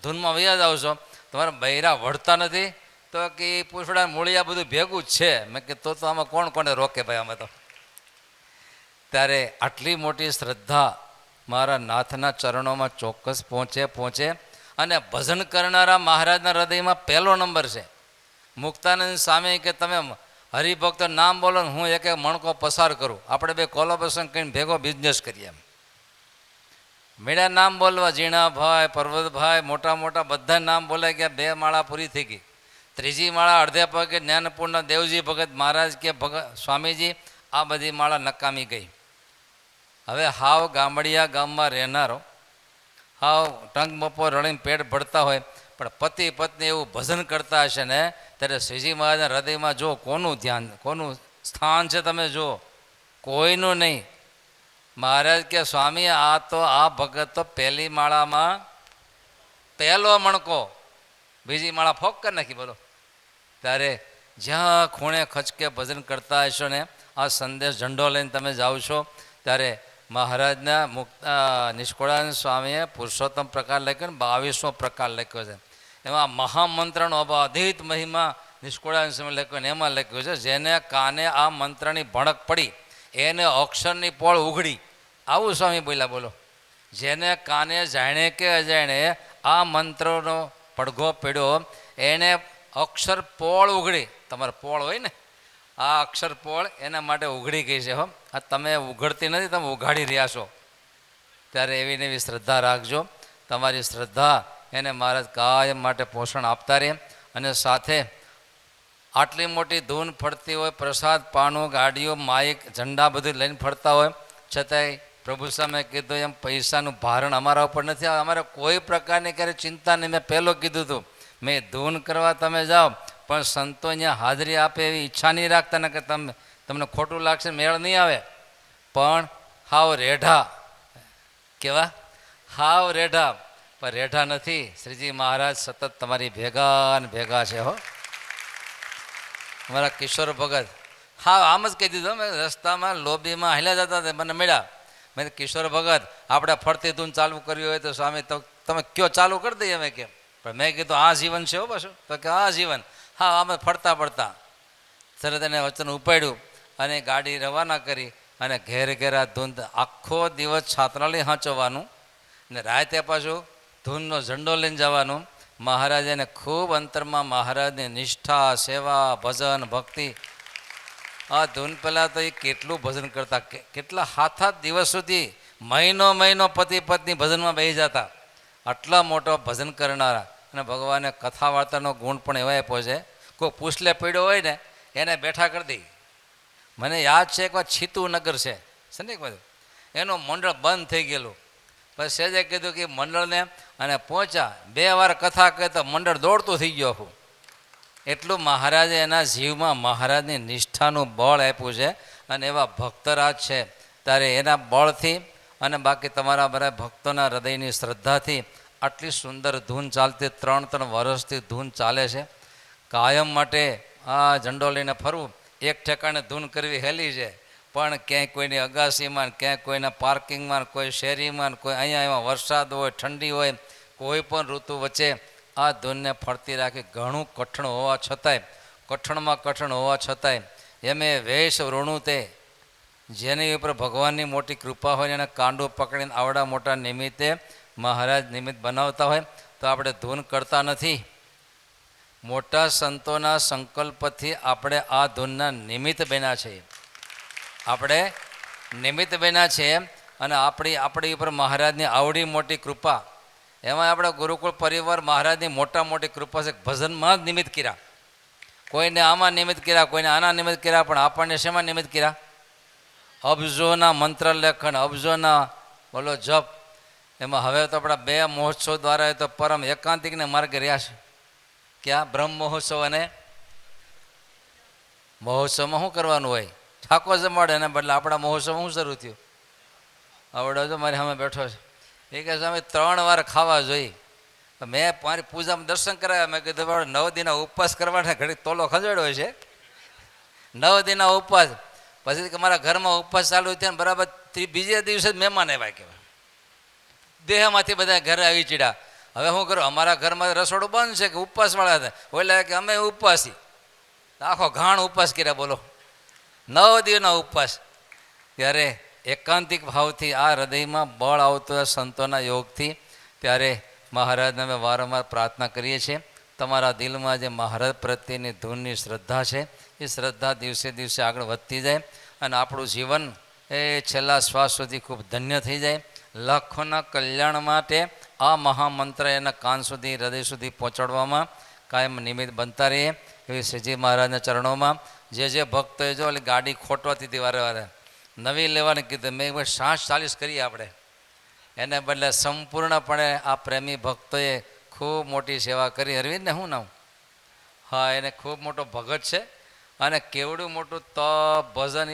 ધૂનમાં વયા જાઓ છો, તમારા બૈરા વળતા નથી? તો કે પૂછડા મૂળિયા બધું ભેગું જ છે. મેં કે તો આમાં કોણ કોને રોકે ભાઈ અમે તો. ત્યારે આટલી મોટી શ્રદ્ધા મારા નાથના ચરણોમાં ચોક્કસ પહોંચે. અને ભજન કરનારા મહારાજના હૃદયમાં પહેલો નંબર છે. મુક્તાનંદ સ્વામી કે તમે હરિભક્ત નામ બોલો ને હું એક મણકો પસાર કરું, આપણે બે કોલોબરેશન કરીને ભેગો બિઝનેસ કરીએ. એમ મેળા નામ બોલવા, જીણાભાઈ, પર્વતભાઈ, મોટા મોટા બધા નામ બોલાઈ ગયા. 2 માળા પૂરી થઈ ગઈ. 3જી માળા અડધે પગે જ્ઞાનપૂર્ણ દેવજી ભગત મહારાજ કે સ્વામીજી, આ બધી માળા નકામી ગઈ. હવે હાવ ગામડિયા ગામમાં રહેનારો, હાવ ટંગ બપોર રણીને પેટ ભરતા હોય, પણ પતિ પત્ની એવું ભજન કરતા હશે ને, ત્યારે શ્રીજી મહારાજના હૃદયમાં જો કોનું ધ્યાન, કોનું સ્થાન છે તમે જો, કોઈનું નહીં. મહારાજ કે સ્વામી આ તો આ ભગત તો પહેલી માળામાં પહેલો મણકો, બીજી માળા ફોક કરી નાખી. બોલો. ત્યારે જ્યાં ખૂણે ખચકે ભજન કરતા હશો ને, આ સંદેશ ઝંડો લઈને તમે જાઓ છો, ત્યારે મહારાજના નિષ્કુળાનંદ સ્વામીએ પુરુષોત્તમ પ્રકાર લખ્યો ને 22મો પ્રકાર લખ્યો છે. એમાં મહામંત્રનો અબાધિત મહિમા નિષ્કુળાનંદ સ્વામી લખ્યો ને એમાં લખ્યું છે, જેને કાને આ મંત્રની ભણક પડી એને અક્ષરની પોળ ઉઘડી. આવું સ્વામી બોલ્યા. બોલો. જેને કાને જાણે કે અજાણે આ મંત્રનો પડઘો પડ્યો, એને અક્ષર પોળ ઉઘડી. તમારે પોળ હોય ને, આ અક્ષર પોળ એના માટે ઉઘડી ગઈ છે. હો, આ તમે ઉઘડતી નથી, તમે ઉઘાડી રહ્યા છો. ત્યારે એવી ને એવી શ્રદ્ધા રાખજો. તમારી શ્રદ્ધા એને મહારાજ કાયમ માટે પોષણ આપતા રહે. અને સાથે આટલી મોટી ધૂન ફરતી હોય, પ્રસાદ, પાનું, ગાડીઓ, માઇક, ઝંડા બધું લઈને ફરતા હોય, છતાંય પ્રભુ સામે કીધું એમ પૈસાનું ભારણ અમારા ઉપર નથી. અમારે કોઈ પ્રકારની ક્યારેય ચિંતા નહીં. મેં પહેલું કીધું હતું, મેં ધૂન કરવા તમે જાઓ પણ સંતો અહીંયા હાજરી આપે એવી ઈચ્છા નહીં રાખતા ને, કે તમને ખોટું લાગશે, મેળ નહીં આવે. પણ હાવ રેઢા કેવા, હાવ રેઢા, પણ રેઢા નથી. શ્રીજી મહારાજ સતત તમારી ભેગા ને ભેગા છે. હો, અમારા કિશોર ભગત હા આમ જ કહી દીધું. મેં રસ્તામાં લોબીમાં હાલ્યા જતા હતા, મને મળ્યા. મેં કિશોર ભગત આપણે ફરતી ધૂન ચાલુ કર્યું હોય તો સ્વામી તો તમે કયો ચાલુ કરી દઈએ. અમે કેમ? પણ મેં કીધું આ જીવન છે. હો પાછું તો કે આ જીવન. હા, અમે ફરતા પડતા તરત એને વચન ઉપાડ્યું અને ગાડી રવાના કરી અને ઘેર ઘેર આ ધૂન. આખો દિવસ છાત્રાલય હાંચવવાનું ને રાતે પાછું ધૂનનો ઝંડો લઈને જવાનું. મહારાજાને ખૂબ અંતરમાં મહારાજની નિષ્ઠા, સેવા, ભજન, ભક્તિ. આ ધૂન પહેલાં તો એ કેટલું ભજન કરતા, કેટલા 7-8 દિવસ સુધી મહિનો પતિ પત્ની ભજનમાં બેસી જતા. આટલા મોટો ભજન કરનારા. અને ભગવાને કથા વાર્તાનો ગુણ પણ એવા આપ્યો છે, કોઈ પૂછલે પડ્યો હોય ને એને બેઠા કરી દે. મને યાદ છે એકવાર છીતુ નગર છે સંદેક બધું, એનું મંડળ બંધ થઈ ગયેલું. પછી સહેજે કીધું કે મંડળને, અને પહોંચ્યા 2 વાર કથા કહે તો મંડળ દોડતું થઈ ગયું આખું. એટલું મહારાજે એના જીવમાં મહારાજની નિષ્ઠાનું બળ આપ્યું છે. અને એવા ભક્તરાજ છે. ત્યારે એના બળથી અને બાકી તમારા બધા ભક્તોના હૃદયની શ્રદ્ધાથી આટલી સુંદર ધૂન ચાલતી 3 વર્ષથી ધૂન ચાલે છે. કાયમ માટે આ ઝંડો લઈને ફરવું, એક ઠેકાણે ધૂન કરવી હેલી છે, પણ ક્યાંય કોઈની અગાસીમાં, ક્યાંય કોઈના પાર્કિંગમાં, કોઈ શેરીમાં, કોઈ અહીંયા એમાં વરસાદ હોય, ઠંડી હોય, કોઈ પણ ઋતુ વચ્ચે આ ધૂનને ફરતી રાખી ઘણું કઠણ હોવા છતાંય, કઠણમાં કઠણ હોવા છતાંય એમે વેશ વૃણું તે જેની ઉપર ભગવાનની મોટી કૃપા હોય એને કાંડું પકડીને આવડા મોટા નિમિત્તે મહારાજ નિમિત્ત બનાવતા હોય તો આપણે ધૂન કરતા નથી. મોટા સંતોના સંકલ્પથી આપણે આ ધૂનના નિમિત્ત બન્યા છીએ. આપણે નિમિત્ત બન્યા છીએ અને આપણી ઉપર મહારાજની આવડી મોટી કૃપા. એમાં આપણે ગુરુકુળ પરિવાર મહારાજની મોટી કૃપા છે. ભજનમાં જ નિમિત્ત કર્યા, કોઈને આમાં નિમિત્ત કર્યા, કોઈને આના નિમિત્ત કર્યા, પણ આપણને શેમાં નિમિત્ત કર્યા? અબજોના મંત્ર લેખન, અબજોના બોલો જપ. એમાં હવે તો આપણા 2 મહોત્સવ દ્વારા તો પરમ એકાંતિકને માર્ગે રહ્યા છે. ક્યાં? બ્રહ્મ મહોત્સવ અને મહોત્સવમાં શું કરવાનું હોય? ઠાકોર જમાડે, એના બદલે આપણા મહોત્સવ શું શરૂ થયું? આવડો જો મારી સામે બેઠો છે, એ કહે છે અમે 3 વાર ખાવા જોઈ. મેં મારી પૂજામાં દર્શન કરાવ્યા, મેં કીધું બાબા 9 દિનના ઉપવાસ કરવાના, ઘડી તોલો ખંજોડ્યો છે. 9 દિનના ઉપવાસ પછી કે મારા ઘરમાં ઉપવાસ ચાલુ થયા ને બરાબર બીજે દિવસે જ મહેમાન આવ્યા કહેવાય. દેહમાંથી બધા ઘરે આવી ચડ્યા. હવે શું કરું? અમારા ઘરમાં રસોડું બંધ છે કે ઉપવાસવાળા હતા, ઓલા કે અમે ઉપવાસી. આખો ઘાણ ઉપવાસ કર્યા, બોલો 9 દિવસનો ઉપવાસ. ત્યારે એકાંતિક ભાવથી આ હૃદયમાં બળ આવતું હોય સંતોના યોગથી, ત્યારે મહારાજને અમે વારંવાર પ્રાર્થના કરીએ છીએ તમારા દિલમાં જે મહારાજ પ્રત્યેની ધૂનની શ્રદ્ધા છે એ શ્રદ્ધા દિવસે દિવસે આગળ વધતી જાય અને આપણું જીવન એ છેલ્લા શ્વાસ સુધી ખૂબ ધન્ય થઈ જાય. લાખોના કલ્યાણ માટે આ મહામંત્ર એના કાન સુધી, હૃદય સુધી પહોંચાડવામાં કાયમ નિમિત્ત બનતા રહીએ એવી શ્રીજી મહારાજના ચરણોમાં. જે ભક્તોએ જો એટલે ગાડી ખોટવાતી હતી વારે વારે, નવી લેવાની કીધું, મેં 40 કરીએ આપણે, એને બદલે સંપૂર્ણપણે આ પ્રેમી ભક્તોએ ખૂબ મોટી સેવા કરી. અરવિંદને શું નામ? હા, એને ખૂબ મોટો ભગત છે અને કેવડું મોટું તપ ભજન.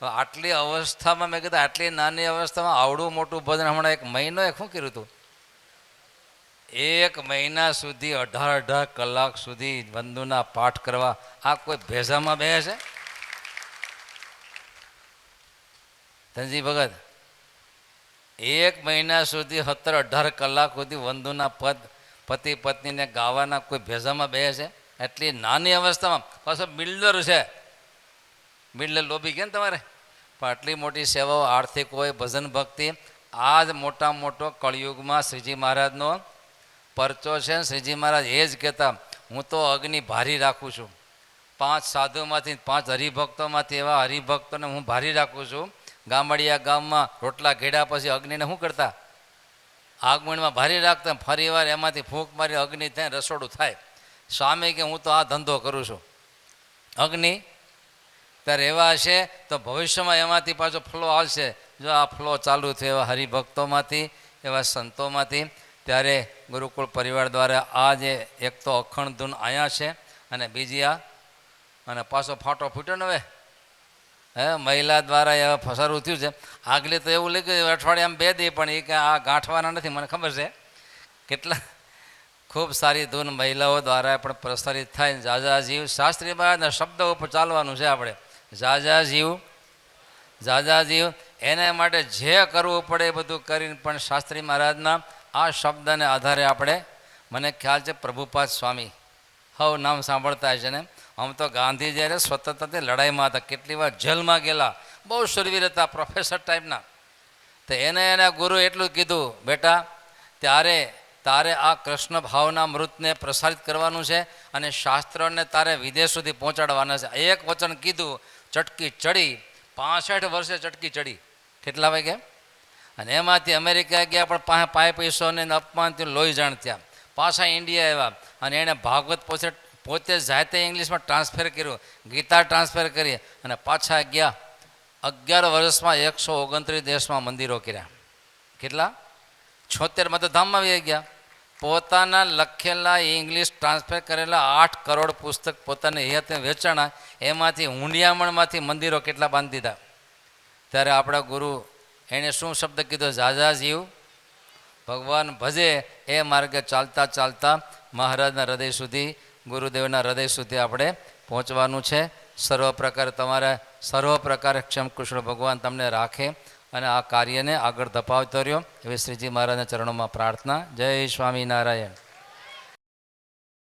આટલી અવસ્થામાં મેં કીધું, આટલી નાની અવસ્થામાં આવડું મોટું ભજન હમણાં 1 મહિનો શું કર્યું હતું? 1 મહિના સુધી 18 કલાક સુધી વંદુના પાઠ કરવા. આ કોઈ ભેજામાં બે છે? ધનજી ભગત 1 મહિના સુધી 17-18 કલાક સુધી વંદુના પદ પતિ પત્નીને ગાવાના કોઈ ભેજામાં બે છે? એટલી નાની અવસ્થામાં પાછો બિલ્ડર છે, બિલ્ડર લોબી કે ને તમારે, પણ આટલી મોટી સેવાઓ આર્થિક હોય, ભજન ભક્તિ. આ જ મોટો કળિયુગમાં શ્રીજી મહારાજનો પરચો છે. શ્રીજી મહારાજ એ જ કહેતા, હું તો અગ્નિ ભારી રાખું છું. 5 સાધુમાંથી 5 હરિભક્તોમાંથી એવા હરિભક્તોને હું ભારી રાખું છું. ગામડિયા ગામમાં રોટલા ઘેડા પછી અગ્નિને શું કરતા? આગમનમાં ભારી રાખતા. ફરી વાર એમાંથી ફૂંક મારી અગ્નિ થાય, રસોડું થાય. સ્વામી કે હું તો આ ધંધો કરું છું અગ્નિ. ત્યારે એવા હશે તો ભવિષ્યમાં એમાંથી પાછો ફ્લો આવશે. જો આ ફ્લો ચાલુ થયો એવા હરિભક્તોમાંથી, એવા સંતોમાંથી. ત્યારે ગુરુકુળ પરિવાર દ્વારા આ જે એક તો અખંડ ધૂન અહીંયા છે અને બીજી આ, અને પાછો ફાટો ફૂટ્યો ને હવે મહિલા દ્વારા એવા ફસારું થયું છે. આગલી તો એવું લાગ્યું અઠવાડિયામાં 2 દી, પણ એ કે આ ગાંઠવાના નથી, મને ખબર છે. કેટલા ખૂબ સારી ધૂન મહિલાઓ દ્વારા પણ પ્રસારિત થાય. જાજા જીવ શાસ્ત્રી મહારાજના શબ્દ ઉપર ચાલવાનું છે આપણે. જાજા જીવ એને માટે જે કરવું પડે એ બધું કરીને પણ શાસ્ત્રી મહારાજના આ શબ્દને આધારે આપણે, મને ખ્યાલ છે પ્રભુપાદ સ્વામી હવ નામ સાંભળતા છે ને, આમ તો ગાંધી જ્યારે સ્વતંત્રતાની લડાઈમાં હતા, કેટલી વાર જેલમાં ગયેલા, બહુ શૂરવીર હતા, પ્રોફેસર ટાઈપના. તો એને એના ગુરુ એટલું કીધું, બેટા તારે આ કૃષ્ણ ભાવના મૃતને પ્રસારિત કરવાનું છે અને શાસ્ત્રોને તારે વિદેશ સુધી પહોંચાડવાના છે. એક વચન કીધું, ચટકી ચડી. 65 વર્ષે ચટકી ચડી. કેટલા વાગે? અને એમાંથી અમેરિકા ગયા, પણ પાય પૈસોને અપમાનથી લોહી જાણ થયા. પાછા ઇન્ડિયા આવ્યા અને એણે ભાગવત પોતે જાતે ઇંગ્લિશમાં ટ્રાન્સફર કર્યું, ગીતા ટ્રાન્સફર કરી અને પાછા ગયા. 11 વર્ષમાં 129 દેશમાં મંદિરો કર્યા. કેટલા? 76 તો ધામમાં આવી ગયા. પોતાના લખેલા ઇંગ્લિશ ટ્રાન્સફર કરેલા 8 કરોડ પુસ્તક પોતાને હિયાતે વેચાણા. એમાંથી હુંડિયામણમાંથી મંદિરો કેટલા બાંધી દીધા. ત્યારે આપણા ગુરુ એણે શું શબ્દ કીધો? જાજા જીવ ભગવાન ભજે એ માર્ગે ચાલતા ચાલતા મહારાજના હૃદય સુધી, ગુરુદેવના હૃદય સુધી આપણે પહોંચવાનું છે. સર્વ પ્રકારે તમારે સર્વ પ્રકારે ક્ષમ કૃષ્ણ ભગવાન તમને રાખે અને આ કાર્યને આગળ ધપાવતો રહ્યો એવી શ્રીજી મહારાજના ચરણોમાં પ્રાર્થના. જય સ્વામિનારાયણ.